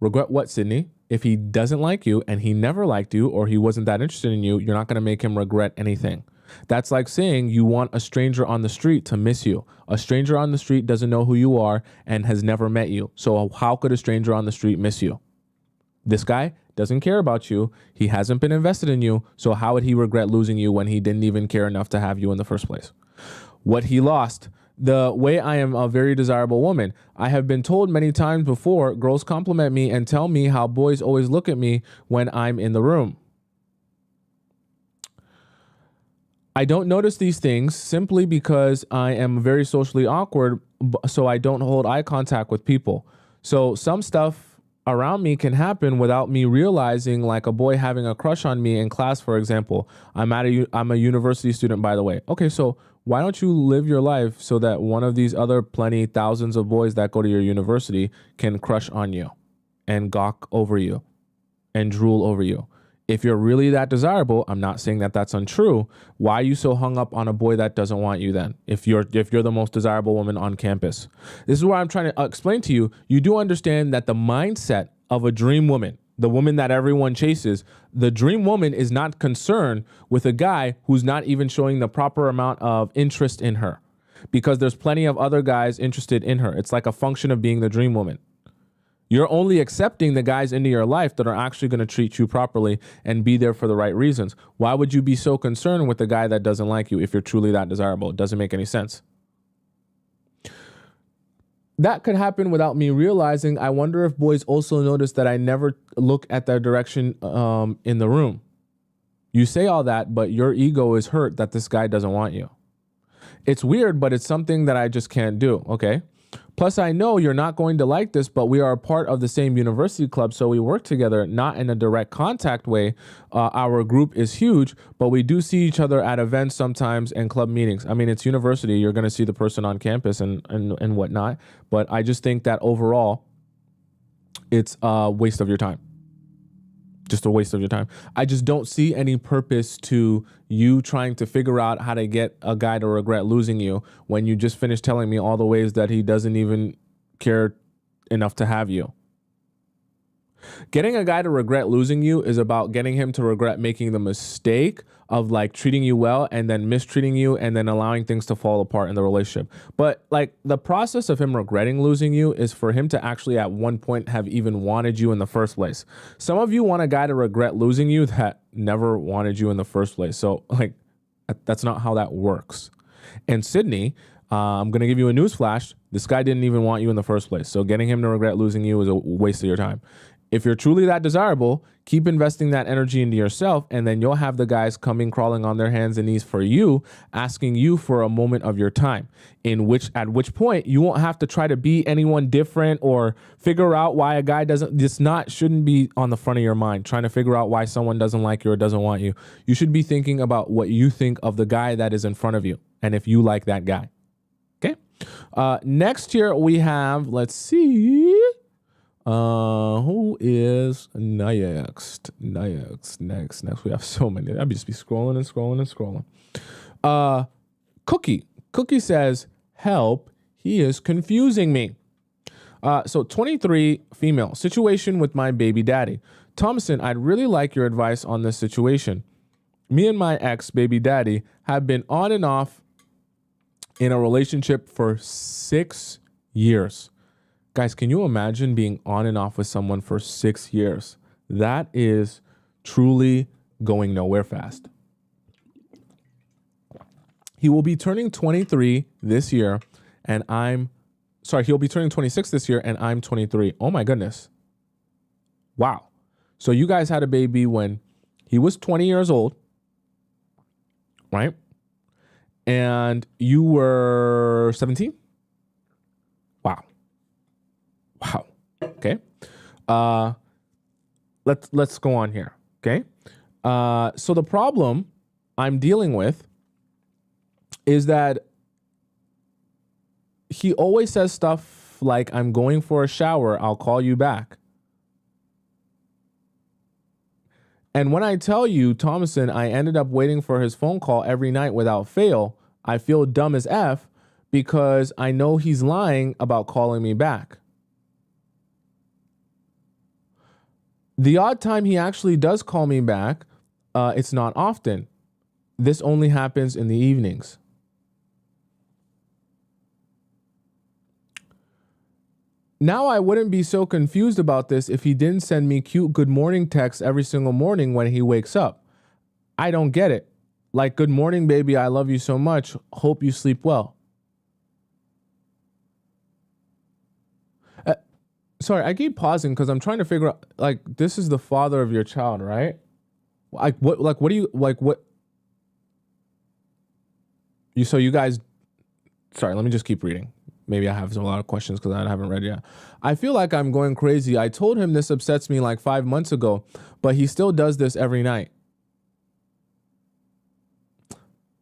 Regret what, Sydney? If he doesn't like you and he never liked you or he wasn't that interested in you, you're not going to make him regret anything. That's like saying you want a stranger on the street to miss you. A stranger on the street doesn't know who you are and has never met you. So how could a stranger on the street miss you? This guy doesn't care about you. He hasn't been invested in you. So how would he regret losing you when he didn't even care enough to have you in the first place? What he lost. The way I am a very desirable woman. I have been told many times before, girls compliment me and tell me how boys always look at me when I'm in the room. I don't notice these things simply because I am very socially awkward, so I don't hold eye contact with people. So some stuff around me can happen without me realizing, like a boy having a crush on me in class, for example. I'm a university student, by the way. Okay, so why don't you live your life so that one of these other plenty thousands of boys that go to your university can crush on you and gawk over you and drool over you? If you're really that desirable, I'm not saying that that's untrue. Why are you so hung up on a boy that doesn't want you then? If you're the most desirable woman on campus, this is what I'm trying to explain to you. You do understand that the mindset of a dream woman, the woman that everyone chases, the dream woman is not concerned with a guy who's not even showing the proper amount of interest in her, because there's plenty of other guys interested in her. It's like a function of being the dream woman. You're only accepting the guys into your life that are actually going to treat you properly and be there for the right reasons. Why would you be so concerned with the guy that doesn't like you if you're truly that desirable? It doesn't make any sense. That could happen without me realizing. I wonder if boys also notice that I never look at their direction in the room. You say all that, but your ego is hurt that this guy doesn't want you. It's weird, but it's something that I just can't do, okay? Plus, I know you're not going to like this, but we are a part of the same university club, so we work together, not in a direct contact way. Our group is huge, but we do see each other at events sometimes and club meetings. I mean, it's university. You're going to see the person on campus and whatnot, but I just think that overall, it's a waste of your time. Just a waste of your time. I just don't see any purpose to you trying to figure out how to get a guy to regret losing you when you just finished telling me all the ways that he doesn't even care enough to have you. Getting a guy to regret losing you is about getting him to regret making the mistake of like treating you well and then mistreating you and then allowing things to fall apart in the relationship. But like the process of him regretting losing you is for him to actually at one point have even wanted you in the first place. Some of you want a guy to regret losing you that never wanted you in the first place. So like that's not how that works. And Sydney, I'm going to give you a news flash. This guy didn't even want you in the first place. So getting him to regret losing you is a waste of your time. If you're truly that desirable, keep investing that energy into yourself, and then you'll have the guys coming crawling on their hands and knees for you, asking you for a moment of your time, at which point you won't have to try to be anyone different or figure out why a guy shouldn't be on the front of your mind, trying to figure out why someone doesn't like you or doesn't want you. You should be thinking about what you think of the guy that is in front of you, and if you like that guy. Okay. Next here we have, let's see. Who is next? Next. We have so many. I'll just be scrolling and scrolling and scrolling. Cookie says, help, he is confusing me. So 23, female, situation with my baby daddy. Tomisin, I'd really like your advice on this situation. Me and my ex baby daddy have been on and off in a relationship for 6 years. Guys, can you imagine being on and off with someone for 6 years? That is truly going nowhere fast. He will be turning 23 this year, and he'll be turning 26 this year, and I'm 23. Oh my goodness. Wow. So you guys had a baby when he was 20 years old, right? And you were 17? Wow. Okay. Let's go on here. Okay. So the problem I'm dealing with is that he always says stuff like, I'm going for a shower, I'll call you back. And when I tell you, Tomisin, I ended up waiting for his phone call every night without fail, I feel dumb as F because I know he's lying about calling me back. The odd time he actually does call me back, it's not often. This only happens in the evenings. Now I wouldn't be so confused about this if he didn't send me cute good morning texts every single morning when he wakes up. I don't get it. Like, good morning, baby, I love you so much. Hope you sleep well. Sorry, I keep pausing because I'm trying to figure out, like, this is the father of your child, right? What do you, like, what? So you guys, sorry, let me just keep reading. Maybe I have a lot of questions because I haven't read yet. I feel like I'm going crazy. I told him this upsets me like 5 months ago, but he still does this every night.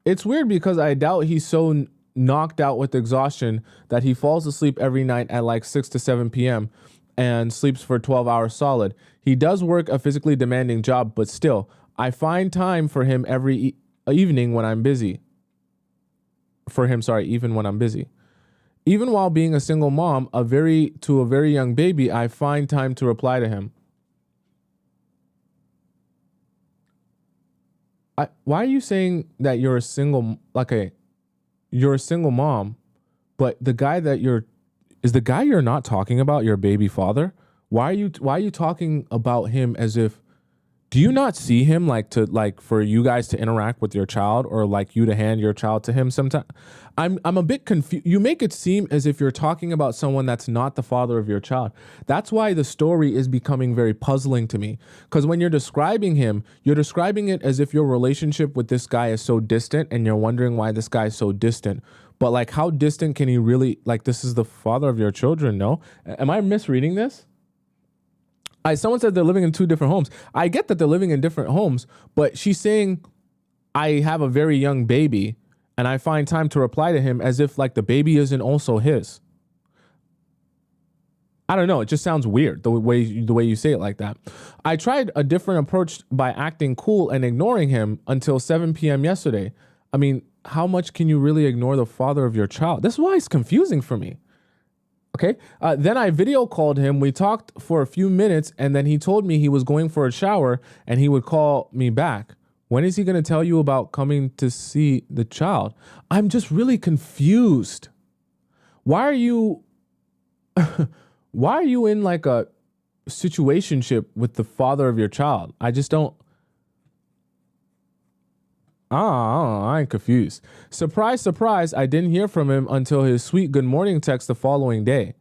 It's weird because I doubt he's so knocked out with exhaustion that he falls asleep every night at like 6 to 7 p.m. and sleeps for 12 hours solid. He does work a physically demanding job, but still, I find time for him every evening when I'm busy. Even when I'm busy. Even while being a single mom, to a very young baby, I find time to reply to him. Why are you saying that you're a single, you're a single mom, but the guy is the guy you're not talking about your baby father? Why are you talking about him as if, do you not see him for you guys to interact with your child or like you to hand your child to him sometime? I'm a bit confused. You make it seem as if you're talking about someone that's not the father of your child. That's why the story is becoming very puzzling to me. Because when you're describing him, you're describing it as if your relationship with this guy is so distant and you're wondering why this guy is so distant. But like, how distant can he really, like, this is the father of your children, no? Am I misreading this? Someone said they're living in 2 different homes. I get that they're living in different homes, but she's saying, I have a very young baby and I find time to reply to him as if like the baby isn't also his. I don't know. It just sounds weird the way you say it like that. I tried a different approach by acting cool and ignoring him until 7 p.m. yesterday. I mean, how much can you really ignore the father of your child? That's why it's confusing for me. Okay. Then I video called him. We talked for a few minutes, and then he told me he was going for a shower and he would call me back. When is he going to tell you about coming to see the child? I'm just really confused. Why are you why are you in like a situationship with the father of your child? I just don't. I'm confused. Surprise, surprise, I didn't hear from him until his sweet good morning text the following day.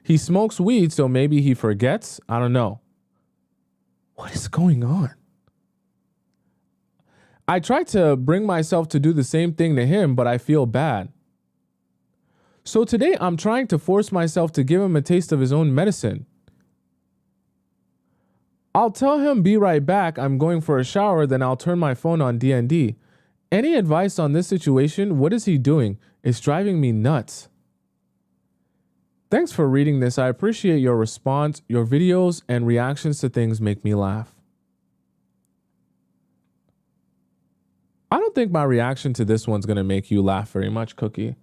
He smokes weed, so maybe he forgets. I don't know. What is going on? I tried to bring myself to do the same thing to him, but I feel bad. So today I'm trying to force myself to give him a taste of his own medicine. I'll tell him be right back, I'm going for a shower, then I'll turn my phone on DND. Any advice on this situation? What is he doing? It's driving me nuts. Thanks for reading this. I appreciate your response. Your videos and reactions to things make me laugh. I don't think my reaction to this one's going to make you laugh very much, Cookie.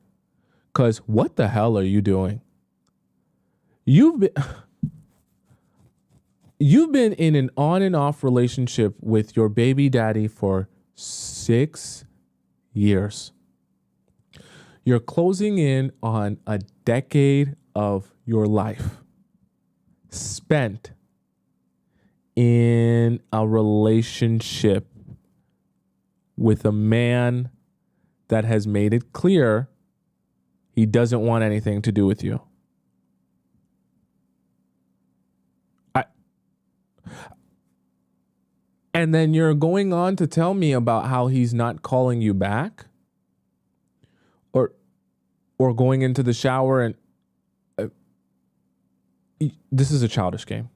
Because what the hell are you doing? You've been in an on and off relationship with your baby daddy for 6 years. You're closing in on a decade of your life spent in a relationship with a man that has made it clear he doesn't want anything to do with you. And then you're going on to tell me about how he's not calling you back or going into the shower and this is a childish game.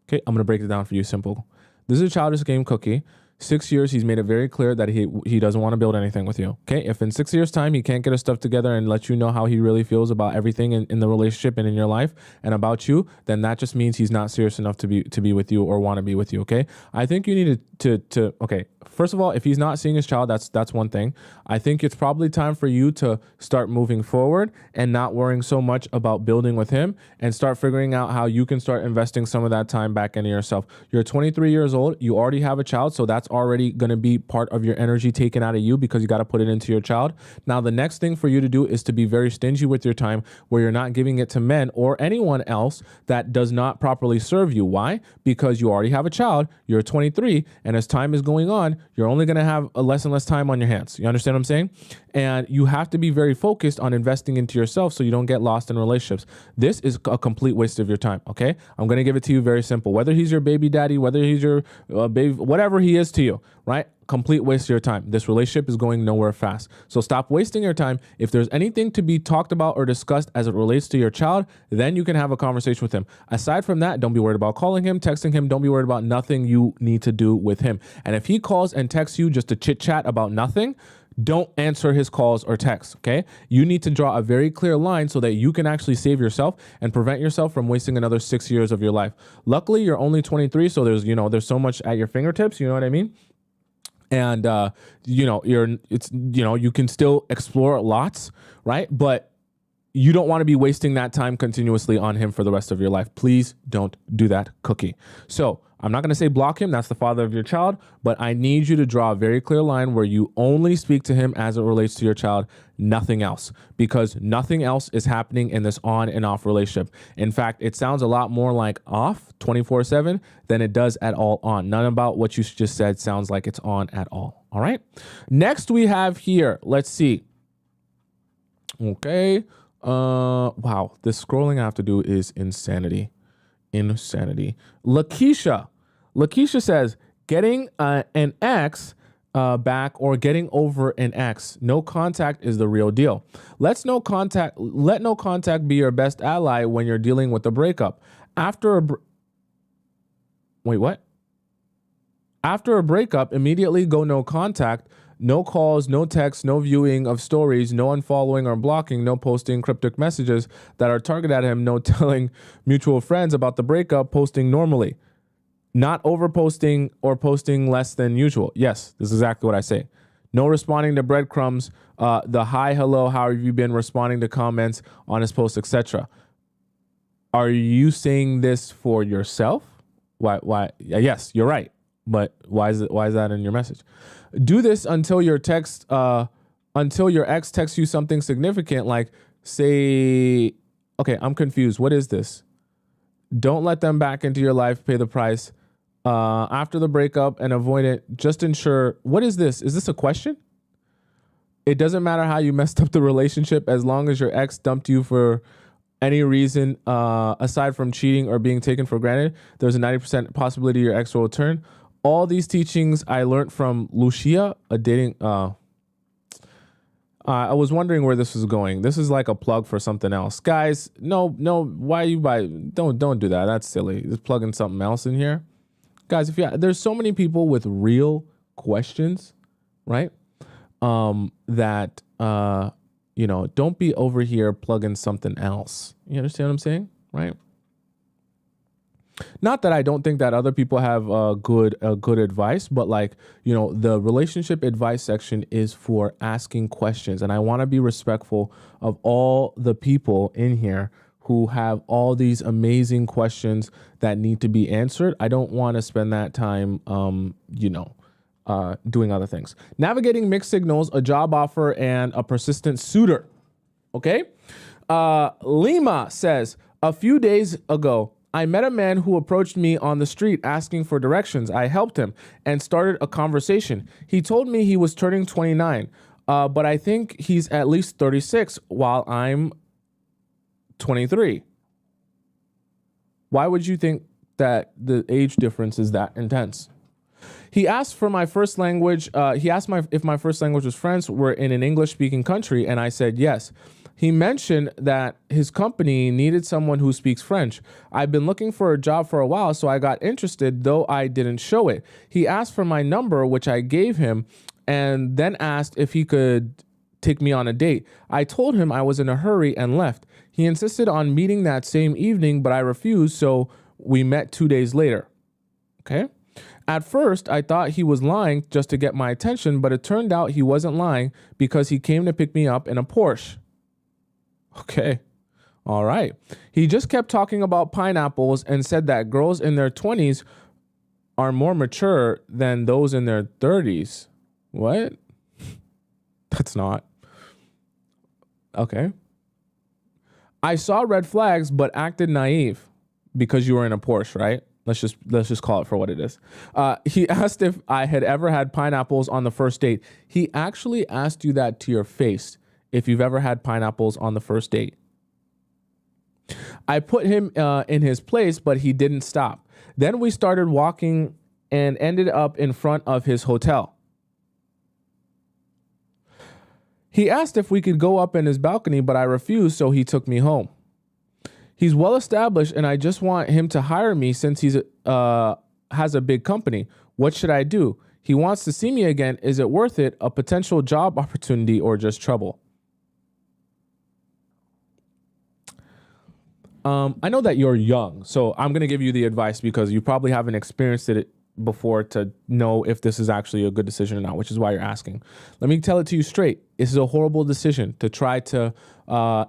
Okay, I'm going to break it down for you simple. This is a childish game, Cookie. 6 years, he's made it very clear that he doesn't want to build anything with you. Okay, if in 6 years' time he can't get his stuff together and let you know how he really feels about everything in the relationship and in your life and about you, then that just means he's not serious enough to be with you or want to be with you. Okay, I think you need to okay. First of all, if he's not seeing his child, that's one thing. I think it's probably time for you to start moving forward and not worrying so much about building with him and start figuring out how you can start investing some of that time back into yourself. You're 23 years old. You already have a child, so that's already going to be part of your energy taken out of you because you got to put it into your child. Now, the next thing for you to do is to be very stingy with your time where you're not giving it to men or anyone else that does not properly serve you. Why? Because you already have a child. You're 23, and as time is going on, you're only going to have less and less time on your hands. You understand what I'm saying? And you have to be very focused on investing into yourself so you don't get lost in relationships. This is a complete waste of your time, okay? I'm going to give it to you very simple. Whether he's your baby daddy, whether he's your baby, whatever he is to you, right? Complete waste of your time. This relationship is going nowhere fast. So stop wasting your time. If there's anything to be talked about or discussed as it relates to your child, then you can have a conversation with him. Aside from that, don't be worried about calling him, texting him. Don't be worried about nothing you need to do with him. And if he calls and texts you just to chit chat about nothing, don't answer his calls or texts, okay? You need to draw a very clear line so that you can actually save yourself and prevent yourself from wasting another 6 years of your life. Luckily, you're only 23, so there's so much at your fingertips, you know what I mean? And you can still explore lots, right? But you don't want to be wasting that time continuously on him for the rest of your life. Please don't do that, Cookie. So I'm not going to say block him. That's the father of your child. But I need you to draw a very clear line where you only speak to him as it relates to your child, nothing else, because nothing else is happening in this on and off relationship. In fact, it sounds a lot more like off 24/7 than it does at all on. None about what you just said sounds like it's on at all. All right. Next we have here, let's see. Okay. Wow. This scrolling I have to do is insanity. Lakeisha says, getting an ex back or getting over an ex. No contact is the real deal. Let no contact be your best ally when you're dealing with a breakup. After a breakup, immediately go no contact. No calls, no texts, no viewing of stories, no unfollowing or blocking, no posting cryptic messages that are targeted at him, no telling mutual friends about the breakup, posting normally. Not overposting or posting less than usual. Yes, this is exactly what I say. No responding to breadcrumbs, the hi, hello, how have you been, responding to comments on his post, etc. Are you saying this for yourself? Why? Yes, you're right. But why is that in your message? Do this until your ex texts you something significant, like say, okay, I'm confused. What is this? Don't let them back into your life. Pay the price. After the breakup and avoid it. Just ensure. What is this? Is this a question? It doesn't matter how you messed up the relationship as long as your ex dumped you for any reason aside from cheating or being taken for granted. There's a 90% possibility your ex will return. All these teachings I learned from Lucia, a dating. I was wondering where this was going. This is like a plug for something else, guys. No. Why you buy? Don't do that. That's silly. Just plugging something else in here, guys. There's so many people with real questions, right? That don't be over here plugging something else. You understand what I'm saying, right? Not that I don't think that other people have good advice, but the relationship advice section is for asking questions. And I want to be respectful of all the people in here who have all these amazing questions that need to be answered. I don't want to spend that time, doing other things. Navigating mixed signals, a job offer, and a persistent suitor. Okay. Lima says, a few days ago, I met a man who approached me on the street asking for directions. I helped him and started a conversation. He told me he was turning 29, but I think he's at least 36 while I'm 23. Why would you think that the age difference is that intense? He asked for my first language. He asked if my first language was French. We're in an English-speaking country, and I said yes. He mentioned that his company needed someone who speaks French. I've been looking for a job for a while, so I got interested, though I didn't show it. He asked for my number, which I gave him, and then asked if he could take me on a date. I told him I was in a hurry and left. He insisted on meeting that same evening, but I refused, so we met 2 days later. Okay? At first, I thought he was lying just to get my attention, but it turned out he wasn't lying because he came to pick me up in a Porsche. Okay. All right. He just kept talking about pineapples and said that girls in their 20s are more mature than those in their 30s. What? That's not. Okay. I saw red flags but acted naive because you were in a Porsche, right? Let's just call it for what it is. He asked if I had ever had pineapples on the first date. He actually asked you that to your face. If you've ever had pineapples on the first date. I put him in his place, but he didn't stop. Then we started walking and ended up in front of his hotel. He asked if we could go up in his balcony, but I refused, so he took me home. He's well established, and I just want him to hire me since he's has a big company. What should I do? He wants to see me again. Is it worth it? A potential job opportunity or just trouble? I know that you're young, so I'm going to give you the advice because you probably haven't experienced it before to know if this is actually a good decision or not, which is why you're asking. Let me tell it to you straight. This is a horrible decision to try to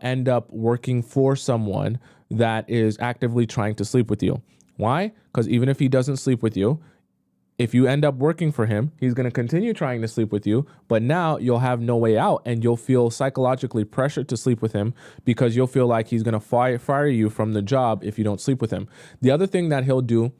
end up working for someone that is actively trying to sleep with you. Why? Because even if he doesn't sleep with you, if you end up working for him, he's going to continue trying to sleep with you, but now you'll have no way out and you'll feel psychologically pressured to sleep with him because you'll feel like he's going to fire you from the job if you don't sleep with him. The other thing that he'll do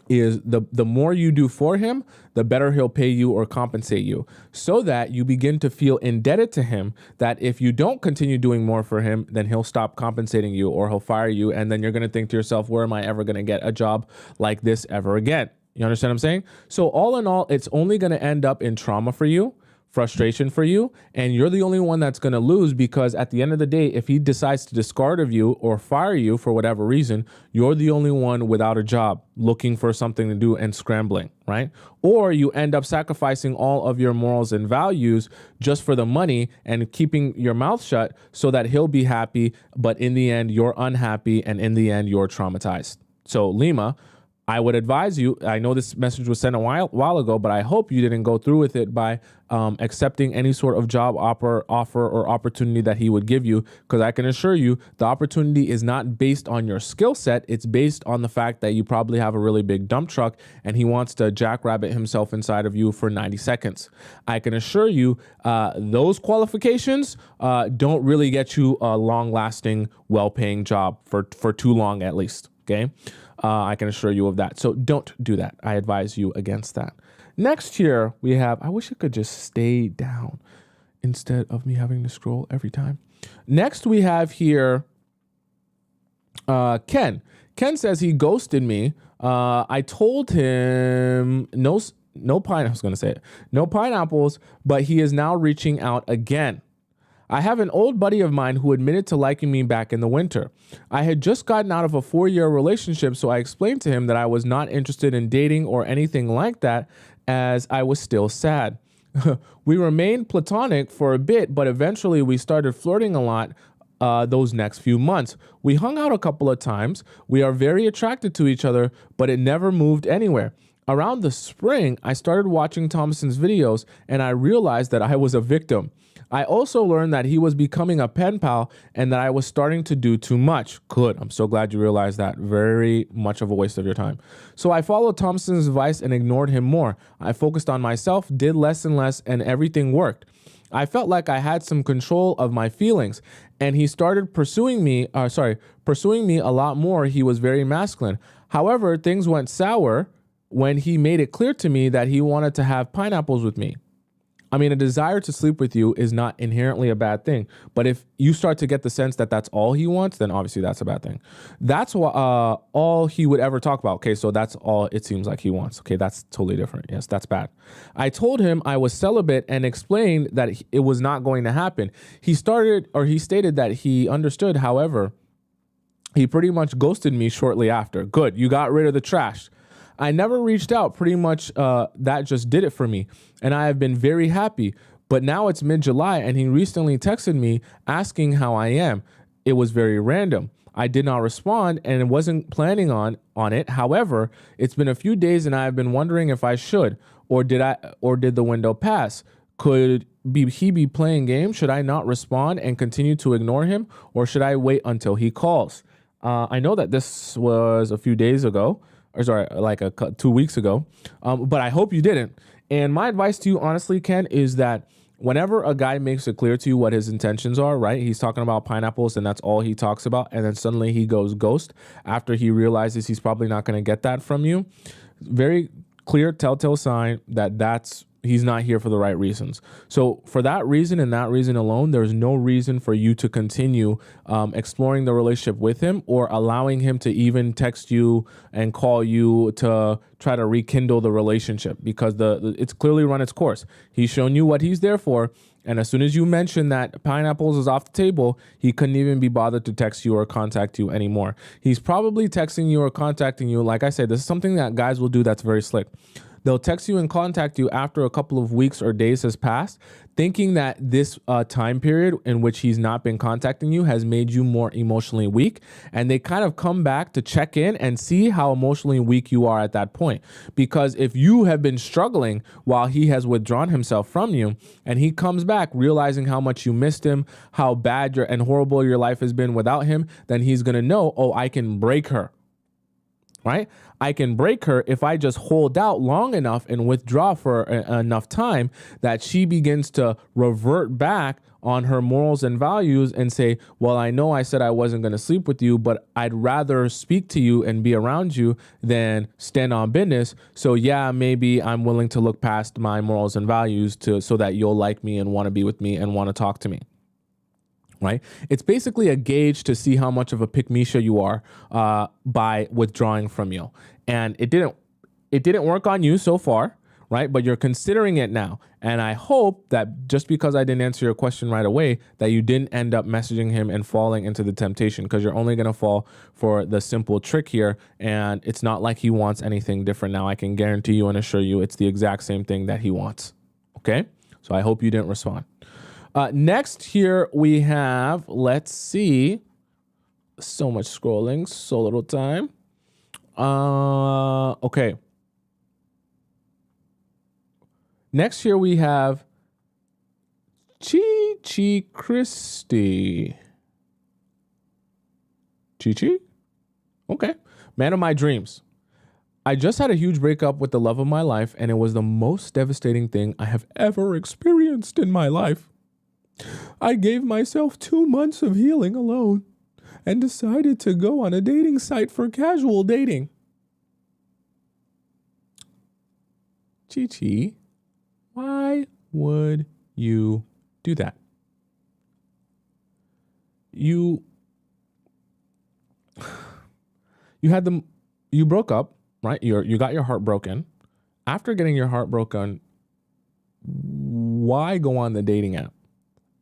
is the more you do for him, the better he'll pay you or compensate you so that you begin to feel indebted to him, that if you don't continue doing more for him, then he'll stop compensating you or he'll fire you. And then you're going to think to yourself, where am I ever going to get a job like this ever again? You understand what I'm saying? So all in all, it's only going to end up in trauma for you, frustration for you, and you're the only one that's going to lose because at the end of the day, if he decides to discard of you or fire you for whatever reason, you're the only one without a job looking for something to do and scrambling, right? Or you end up sacrificing all of your morals and values just for the money and keeping your mouth shut so that he'll be happy, but in the end, you're unhappy and in the end, you're traumatized. So Lima, I would advise you, I know this message was sent a while ago, but I hope you didn't go through with it by accepting any sort of job offer or opportunity that he would give you, because I can assure you the opportunity is not based on your skill set. It's based on the fact that you probably have a really big dump truck and he wants to jackrabbit himself inside of you for 90 seconds. I can assure you those qualifications don't really get you a long-lasting, well-paying job for too long at least, okay? I can assure you of that. So don't do that. I advise you against that. Next here we have, I wish it could just stay down instead of me having to scroll every time. Next we have here Ken. Ken says he ghosted me. I told him no pineapples, but he is now reaching out again. I have an old buddy of mine who admitted to liking me back in the winter. I had just gotten out of a 4-year relationship, so I explained to him that I was not interested in dating or anything like that, as I was still sad. We remained platonic for a bit, but eventually we started flirting a lot those next few months. We hung out a couple of times. We are very attracted to each other, but it never moved anywhere. Around the spring, I started watching Tomisin's videos, and I realized that I was a victim. I also learned that he was becoming a pen pal and that I was starting to do too much. Good. I'm so glad you realized that. Very much of a waste of your time. So I followed Tomisin's advice and ignored him more. I focused on myself, did less and less, and everything worked. I felt like I had some control of my feelings, and he started pursuing me a lot more. He was very masculine. However, things went sour when he made it clear to me that he wanted to have pineapples with me. I mean, a desire to sleep with you is not inherently a bad thing. But if you start to get the sense that that's all he wants, then obviously that's a bad thing. That's all he would ever talk about. Okay, so that's all it seems like he wants. Okay, that's totally different. Yes, that's bad. I told him I was celibate and explained that it was not going to happen. He stated that he understood. However, he pretty much ghosted me shortly after. Good, you got rid of the trash. I never reached out. Pretty much that just did it for me. And I have been very happy. But now it's mid-July and he recently texted me asking how I am. It was very random. I did not respond and wasn't planning on it. However, it's been a few days and I have been wondering if I should, or did the window pass? Could he be playing games? Should I not respond and continue to ignore him, or should I wait until he calls? I know that this was a few days ago. Or sorry, like 2 weeks ago, but I hope you didn't. And my advice to you, honestly, Ken, is that whenever a guy makes it clear to you what his intentions are, right? He's talking about pineapples and that's all he talks about. And then suddenly he goes ghost after he realizes he's probably not going to get that from you. Very clear telltale sign that he's not here for the right reasons. So for that reason and that reason alone, there's no reason for you to continue exploring the relationship with him or allowing him to even text you and call you to try to rekindle the relationship, because it's clearly run its course. He's shown you what he's there for. And as soon as you mention that pineapples is off the table, he couldn't even be bothered to text you or contact you anymore. He's probably texting you or contacting you. Like I said, this is something that guys will do that's very slick. They'll text you and contact you after a couple of weeks or days has passed, thinking that this time period in which he's not been contacting you has made you more emotionally weak. And they kind of come back to check in and see how emotionally weak you are at that point. Because if you have been struggling while he has withdrawn himself from you, and he comes back realizing how much you missed him, how bad and horrible your life has been without him, then he's going to know, oh, I can break her. Right? I can break her if I just hold out long enough and withdraw for enough time that she begins to revert back on her morals and values and say, well, I know I said I wasn't going to sleep with you, but I'd rather speak to you and be around you than stand on business. So yeah, maybe I'm willing to look past my morals and values so that you'll like me and want to be with me and want to talk to me. Right? It's basically a gauge to see how much of a pick-me-sha you are by withdrawing from you. And it didn't work on you so far, right? But you're considering it now. And I hope that just because I didn't answer your question right away, that you didn't end up messaging him and falling into the temptation, because you're only going to fall for the simple trick here. And it's not like he wants anything different now. I can guarantee you and assure you it's the exact same thing that he wants. Okay? So I hope you didn't respond. Next here we have, let's see, so much scrolling, so little time. Okay. Next here we have Chi Christie. Chi? Okay. Man of my dreams. I just had a huge breakup with the love of my life, and it was the most devastating thing I have ever experienced in my life. I gave myself 2 months of healing alone and decided to go on a dating site for casual dating. Chi, why would you do that? You broke up, right? You got your heart broken. After getting your heart broken, why go on the dating app?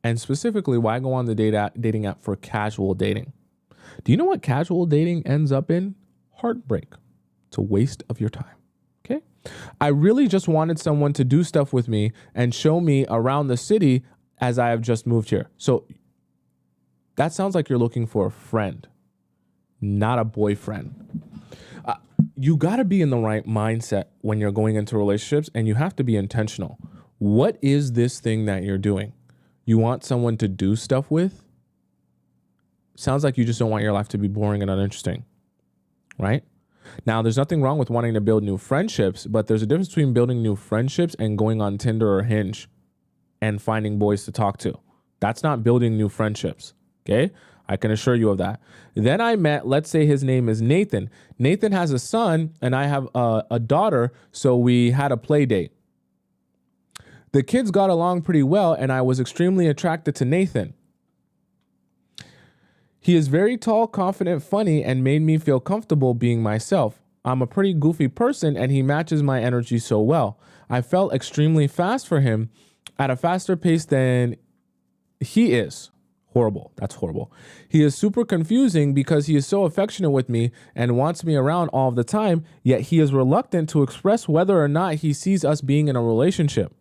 And specifically, why go on the dating app for casual dating? Do you know what casual dating ends up in? Heartbreak. It's a waste of your time. Okay? I really just wanted someone to do stuff with me and show me around the city as I have just moved here. So that sounds like you're looking for a friend, not a boyfriend. You got to be in the right mindset when you're going into relationships, and you have to be intentional. What is this thing that you're doing? You want someone to do stuff with? Sounds like you just don't want your life to be boring and uninteresting, right? Now, there's nothing wrong with wanting to build new friendships, but there's a difference between building new friendships and going on Tinder or Hinge and finding boys to talk to. That's not building new friendships, okay? I can assure you of that. Then I met, let's say his name is Nathan. Nathan has a son and I have a daughter, so we had a play date. The kids got along pretty well and I was extremely attracted to Nathan. He is very tall, confident, funny, and made me feel comfortable being myself. I'm a pretty goofy person and he matches my energy so well. I felt extremely fast for him at a faster pace than he is. Horrible. That's horrible. He is super confusing because he is so affectionate with me and wants me around all the time, yet he is reluctant to express whether or not he sees us being in a relationship.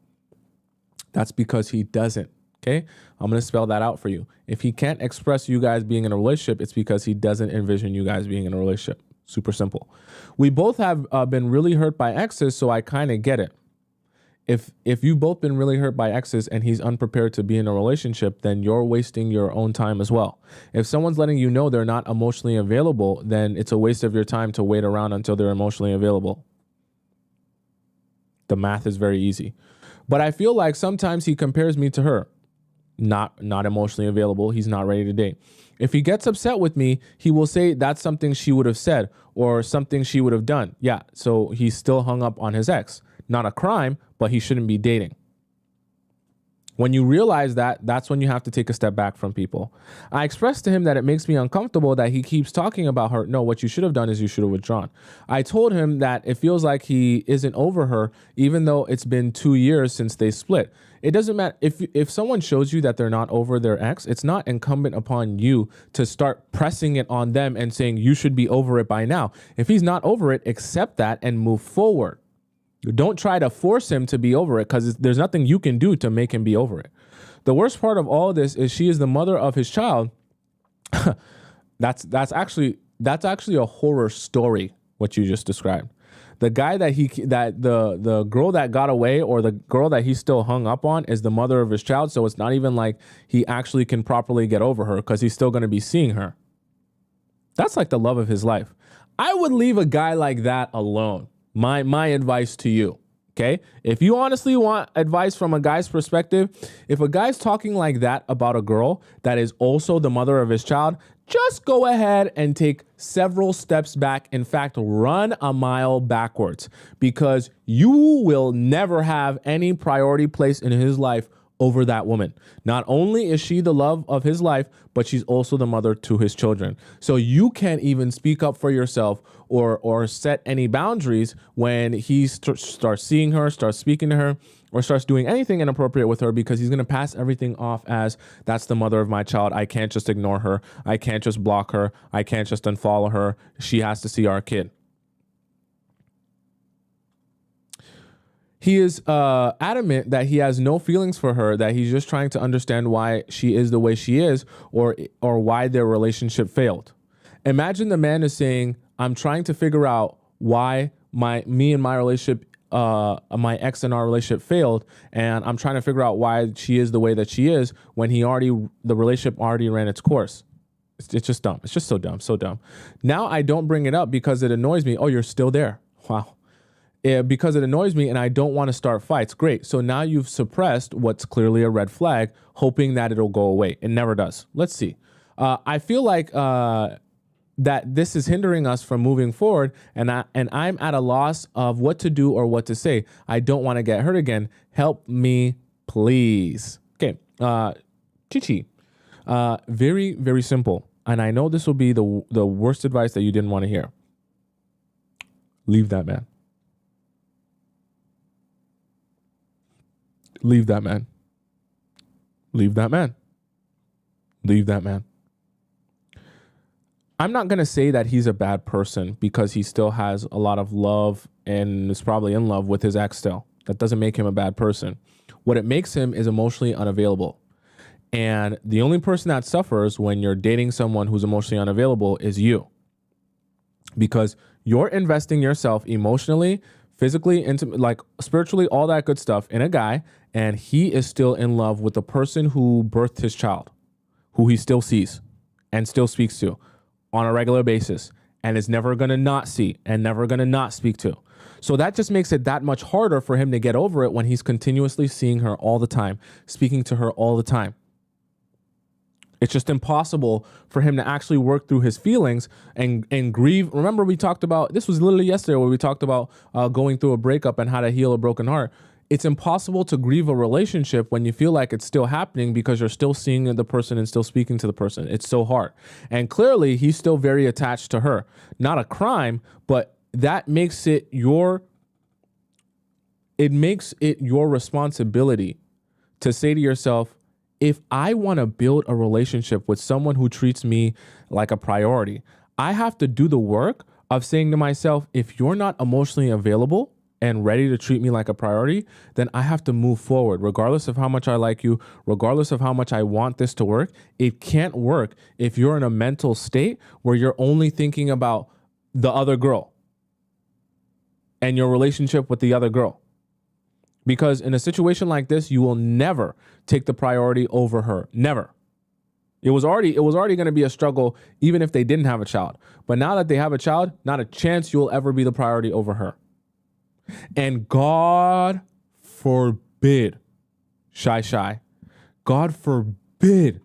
That's because he doesn't. Okay? I'm going to spell that out for you. If he can't express you guys being in a relationship, it's because he doesn't envision you guys being in a relationship. Super simple. We both have been really hurt by exes, so I kind of get it. If you've both been really hurt by exes and he's unprepared to be in a relationship, then you're wasting your own time as well. If someone's letting you know they're not emotionally available, then it's a waste of your time to wait around until they're emotionally available. The math is very easy. But I feel like sometimes he compares me to her. Not emotionally available. He's not ready to date. If he gets upset with me, he will say that's something she would have said or something she would have done. Yeah, so he's still hung up on his ex. Not a crime, but he shouldn't be dating. When you realize that, that's when you have to take a step back from people. I expressed to him that it makes me uncomfortable that he keeps talking about her. No, what you should have done is you should have withdrawn. I told him that it feels like he isn't over her, even though it's been 2 years since they split. It doesn't matter. If someone shows you that they're not over their ex, it's not incumbent upon you to start pressing it on them and saying you should be over it by now. If he's not over it, accept that and move forward. Don't try to force him to be over it because there's nothing you can do to make him be over it. The worst part of all of this is she is the mother of his child. That's actually a horror story, what you just described. The guy the girl that got away or the girl that he's still hung up on is the mother of his child. So it's not even like he actually can properly get over her because he's still going to be seeing her. That's like the love of his life. I would leave a guy like that alone. My advice to you, okay? If you honestly want advice from a guy's perspective, if a guy's talking like that about a girl that is also the mother of his child, just go ahead and take several steps back. In fact, run a mile backwards because you will never have any priority place in his life over that woman. Not only is she the love of his life, but she's also the mother to his children. So you can't even speak up for yourself or set any boundaries when he starts seeing her, starts speaking to her, or starts doing anything inappropriate with her because he's going to pass everything off as that's the mother of my child. I can't just ignore her. I can't just block her. I can't just unfollow her. She has to see our kid. He is adamant that he has no feelings for her, that he's just trying to understand why she is the way she is or why their relationship failed. Imagine the man is saying, I'm trying to figure out why me and my relationship, my ex and our relationship failed, and I'm trying to figure out why she is the way that she is when the relationship already ran its course. It's just dumb. It's just so dumb, so dumb. Now I don't bring it up because it annoys me. Oh, you're still there. Wow. Yeah, because it annoys me and I don't want to start fights. Great. So now you've suppressed what's clearly a red flag, hoping that it'll go away. It never does. Let's see. I feel like that this is hindering us from moving forward, and I'm at a loss of what to do or what to say. I don't want to get hurt again. Help me, please. Okay. Chichi. Very, very simple. And I know this will be the worst advice that you didn't want to hear. Leave that man. Leave that man. Leave that man. Leave that man. I'm not going to say that he's a bad person because he still has a lot of love and is probably in love with his ex still. That doesn't make him a bad person. What it makes him is emotionally unavailable. And the only person that suffers when you're dating someone who's emotionally unavailable is you. Because you're investing yourself emotionally, physically, like spiritually, all that good stuff in a guy, and he is still in love with the person who birthed his child, who he still sees and still speaks to on a regular basis, and is never going to not see and never going to not speak to. So that just makes it that much harder for him to get over it when he's continuously seeing her all the time, speaking to her all the time. It's just impossible for him to actually work through his feelings and grieve. Remember, we talked about, this was literally yesterday where we talked about going through a breakup and how to heal a broken heart. It's impossible to grieve a relationship when you feel like it's still happening because you're still seeing the person and still speaking to the person. It's so hard. And clearly he's still very attached to her. Not a crime, but that makes it your responsibility to say to yourself, if I want to build a relationship with someone who treats me like a priority, I have to do the work of saying to myself, if you're not emotionally available and ready to treat me like a priority, then I have to move forward. Regardless of how much I like you, regardless of how much I want this to work, it can't work if you're in a mental state where you're only thinking about the other girl and your relationship with the other girl. Because in a situation like this, you will never take the priority over her. Never. It was already going to be a struggle even if they didn't have a child. But now that they have a child, not a chance you will ever be the priority over her. And God forbid, shy, God forbid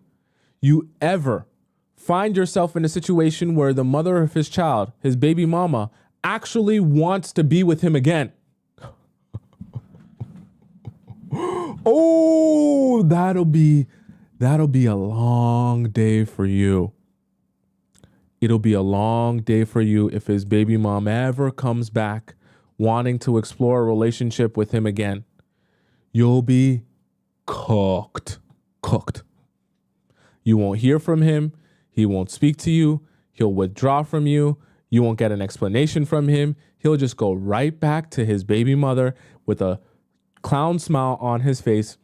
you ever find yourself in a situation where the mother of his child, his baby mama, actually wants to be with him again. Oh, that'll be a long day for you. It'll be a long day for you if his baby mom ever comes back wanting to explore a relationship with him again. You'll be cooked. You won't hear from him. He won't speak to you. He'll withdraw from you. You won't get an explanation from him. He'll just go right back to his baby mother with a clown smile on his face,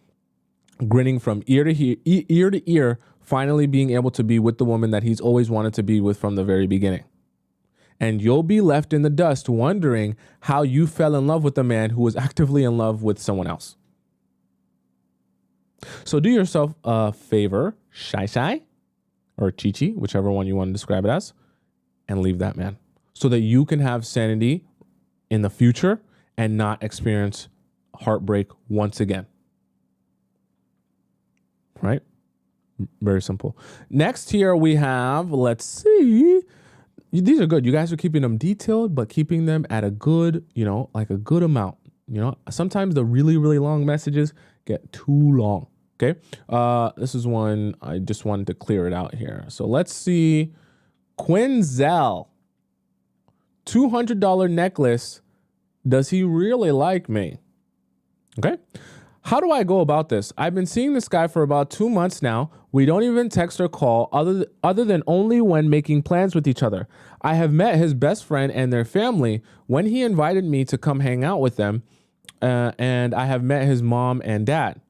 grinning from ear to ear, finally being able to be with the woman that he's always wanted to be with from the very beginning. And you'll be left in the dust wondering how you fell in love with a man who was actively in love with someone else. So do yourself a favor, shy, or chichi, whichever one you want to describe it as, and leave that man so that you can have sanity in the future and not experience heartbreak once again. Right? Very simple. Next here we have, let's see. These are good. You guys are keeping them detailed, but keeping them at a good, like a good amount. Sometimes the really, really long messages get too long. Okay. This is one I just wanted to clear it out here. So let's see. Quinzel, $200 necklace. Does he really like me? Okay. How do I go about this? I've been seeing this guy for about 2 months now. We don't even text or call other than only when making plans with each other. I have met his best friend and their family when he invited me to come hang out with them. And I have met his mom and dad.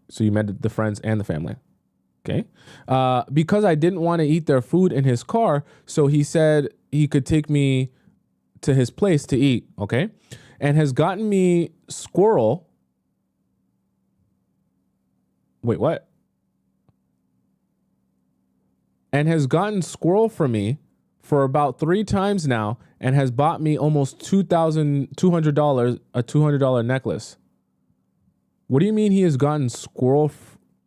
So you met the friends and the family. Okay. Because I didn't want to eat their food in his car, so he said he could take me to his place to eat. Okay. And has gotten me squirrel. Wait, what? And has gotten squirrel for me for about 3 times now and has bought me almost $200, a $200 necklace. What do you mean he has gotten squirrel?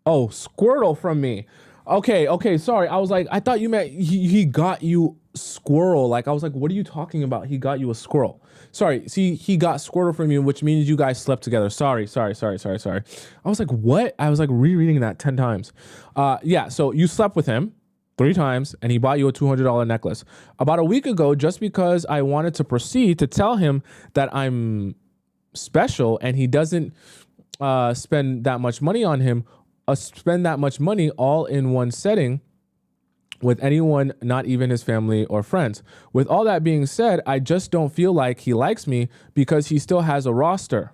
Squirtle from me. Okay, sorry. I was like, I thought you meant he got you squirrel. Like, I was like, what are you talking about? He got you a squirrel. Sorry, see, he got squirtle from you, which means you guys slept together. Sorry. I was like, what? I was like rereading that 10 times. Yeah, so you slept with him 3 times and he bought you a $200 necklace. About a week ago, just because I wanted to proceed to tell him that I'm special and he doesn't spend that much money on him, spend that much money all in one setting with anyone, not even his family or friends. With all that being said, I just don't feel like he likes me because he still has a roster.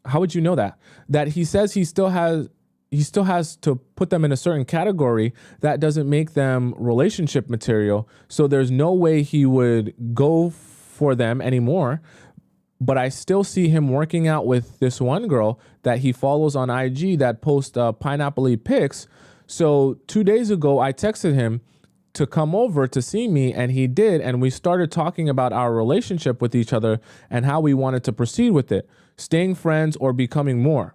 How would you know that? That he says he still has to put them in a certain category. That doesn't make them relationship material. So there's no way he would go for them anymore. But I still see him working out with this one girl that he follows on IG that posts pineapple-y pics. So 2 days ago, I texted him to come over to see me, and he did. And we started talking about our relationship with each other and how we wanted to proceed with it, staying friends or becoming more.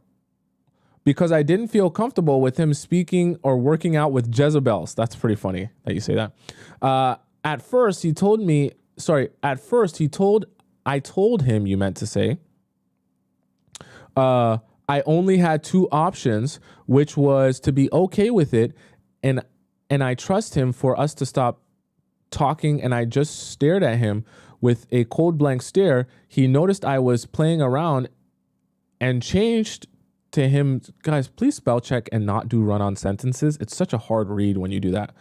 Because I didn't feel comfortable with him speaking or working out with Jezebels. That's pretty funny that you say that. At first, I told him, you meant to say, I only had 2 options, which was to be okay with it. And I trust him for us to stop talking. And I just stared at him with a cold blank stare. He noticed I was playing around and changed to him. Guys, please spell check and not do run-on sentences. It's such a hard read when you do that.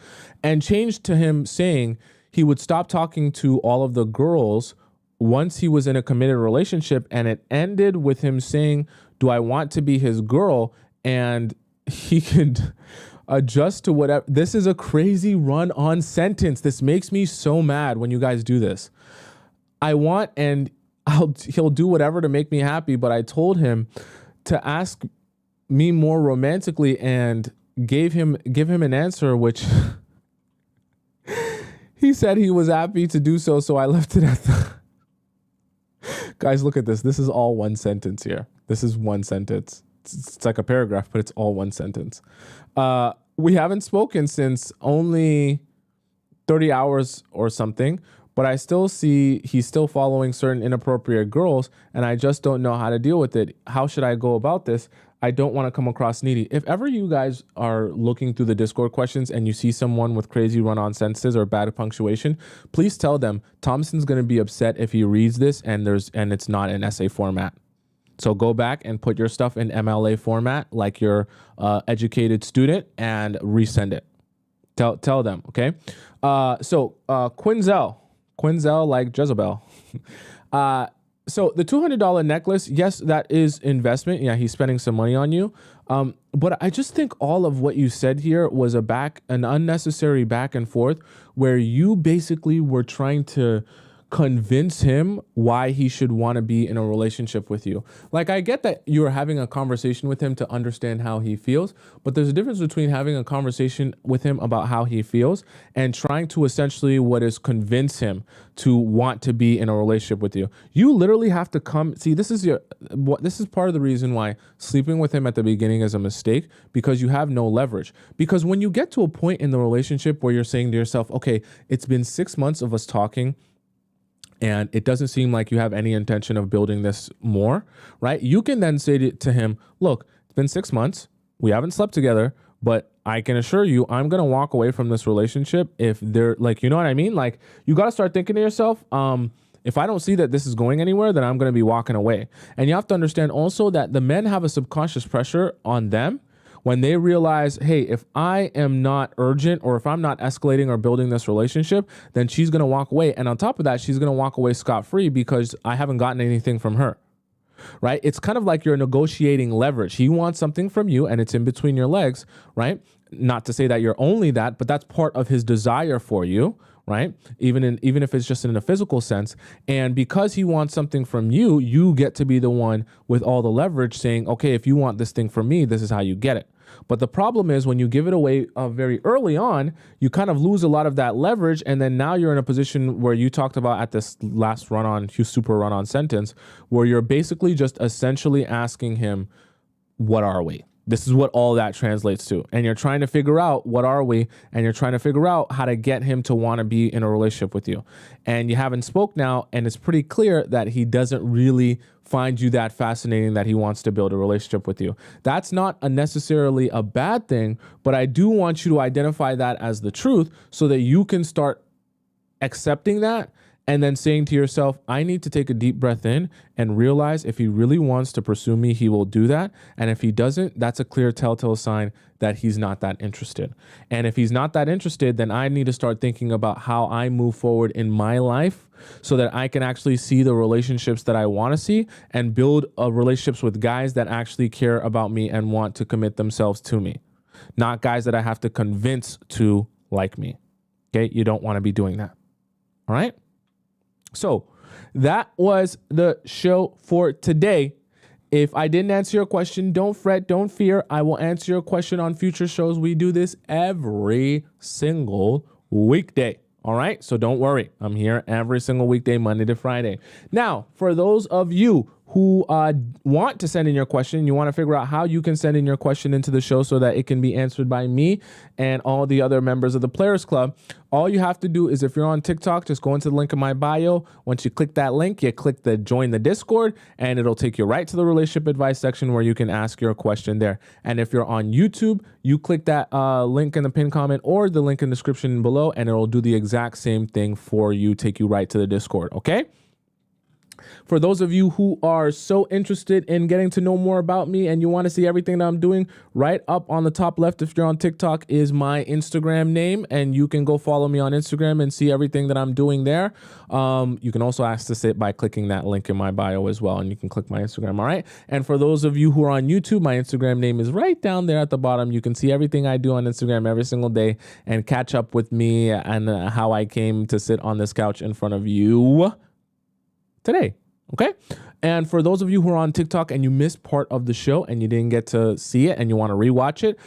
And changed to him saying he would stop talking to all of the girls once he was in a committed relationship. And it ended with him saying, do I want to be his girl? And he could adjust to whatever. This is a crazy run-on sentence. This makes me so mad when you guys do this. He'll do whatever to make me happy. But I told him to ask me more romantically and give him an answer, which he said he was happy to do so. So I left it at Guys, look at this. This is all one sentence here. This is one sentence. It's like a paragraph, but it's all one sentence. We haven't spoken since only 30 hours or something, but I still see he's still following certain inappropriate girls, and I just don't know how to deal with it. How should I go about this? I don't want to come across needy. If ever you guys are looking through the Discord questions and you see someone with crazy run-on sentences or bad punctuation, please tell them Tomisin's going to be upset if he reads this and it's not in essay format. So go back and put your stuff in MLA format like you're educated student and resend it. Tell them, okay? So Quinzel like Jezebel. So the $200 necklace, yes, that is investment. Yeah, he's spending some money on you. But I just think all of what you said here was an unnecessary back and forth where you basically were trying to convince him why he should want to be in a relationship with you. Like, I get that you're having a conversation with him to understand how he feels, but there's a difference between having a conversation with him about how he feels and trying to essentially convince him to want to be in a relationship with you. You literally have to this is part of the reason why sleeping with him at the beginning is a mistake, because you have no leverage. Because when you get to a point in the relationship where you're saying to yourself, okay, it's been 6 months of us talking, and it doesn't seem like you have any intention of building this more, right? You can then say to him, look, it's been 6 months. We haven't slept together, but I can assure you I'm going to walk away from this relationship if they're like, you know what I mean? Like, you got to start thinking to yourself, if I don't see that this is going anywhere, then I'm going to be walking away. And you have to understand also that the men have a subconscious pressure on them when they realize, hey, if I am not urgent or if I'm not escalating or building this relationship, then she's going to walk away. And on top of that, she's going to walk away scot-free because I haven't gotten anything from her, right? It's kind of like you're negotiating leverage. He wants something from you and it's in between your legs, right? Not to say that you're only that, but that's part of his desire for you, right? Even if it's just in a physical sense. And because he wants something from you, you get to be the one with all the leverage saying, okay, if you want this thing from me, this is how you get it. But the problem is when you give it away very early on, you kind of lose a lot of that leverage. And then now you're in a position where you talked about at this last super run on sentence, where you're basically just essentially asking him, what are we? This is what all that translates to. And you're trying to figure out what are we, and you're trying to figure out how to get him to want to be in a relationship with you. And you haven't spoke now, and it's pretty clear that he doesn't really find you that fascinating that he wants to build a relationship with you. That's not necessarily a bad thing, but I do want you to identify that as the truth so that you can start accepting that and then saying to yourself, I need to take a deep breath in and realize if he really wants to pursue me, he will do that. And if he doesn't, that's a clear telltale sign that he's not that interested. And if he's not that interested, then I need to start thinking about how I move forward in my life so that I can actually see the relationships that I want to see and build relationships with guys that actually care about me and want to commit themselves to me, not guys that I have to convince to like me. Okay, you don't want to be doing that. All right. So that was the show for today. If I didn't answer your question, don't fret, don't fear. I will answer your question on future shows. We do this every single weekday. All right. So don't worry. I'm here every single weekday, Monday to Friday. Now, for those of you who want to send in your question, you want to figure out how you can send in your question into the show so that it can be answered by me and all the other members of the Players Club. All you have to do is, if you're on TikTok, just go into the link in my bio. Once you click that link, you click the join the Discord, and it'll take you right to the relationship advice section where you can ask your question there. And if you're on YouTube, you click that link in the pinned comment or the link in the description below, and it'll do the exact same thing for you, take you right to the Discord, okay? For those of you who are so interested in getting to know more about me and you want to see everything that I'm doing, right up on the top left, if you're on TikTok, is my Instagram name, and you can go follow me on Instagram and see everything that I'm doing there. You can also access it by clicking that link in my bio as well, and you can click my Instagram, all right? And for those of you who are on YouTube, my Instagram name is right down there at the bottom. You can see everything I do on Instagram every single day and catch up with me and how I came to sit on this couch in front of you today. Okay. And for those of you who are on TikTok and you missed part of the show and you didn't get to see it and you want to rewatch it,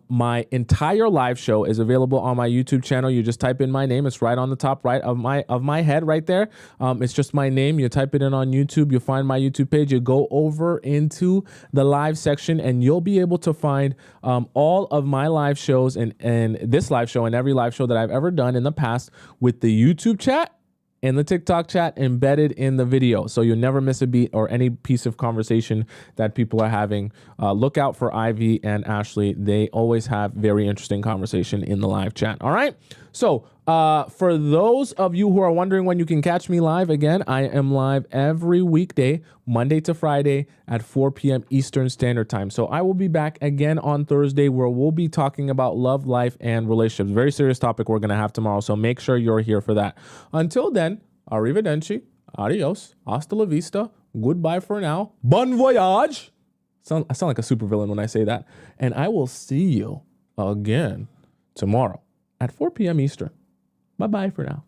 my entire live show is available on my YouTube channel. You just type in my name. It's right on the top right of my head right there. It's just my name. You type it in on YouTube. You'll find my YouTube page. You go over into the live section and you'll be able to find all of my live shows and this live show and every live show that I've ever done in the past with the YouTube chat and the TikTok chat embedded in the video. So you'll never miss a beat or any piece of conversation that people are having. Look out for Ivy and Ashley. They always have very interesting conversation in the live chat. All right. So for those of you who are wondering when you can catch me live, again, I am live every weekday, Monday to Friday at 4 p.m. Eastern Standard Time. So I will be back again on Thursday where we'll be talking about love, life, and relationships. Very serious topic we're going to have tomorrow. So make sure you're here for that. Until then, arrivederci, adios, hasta la vista, goodbye for now, bon voyage. I sound like a supervillain when I say that. And I will see you again tomorrow at 4 p.m. Eastern. Bye-bye for now.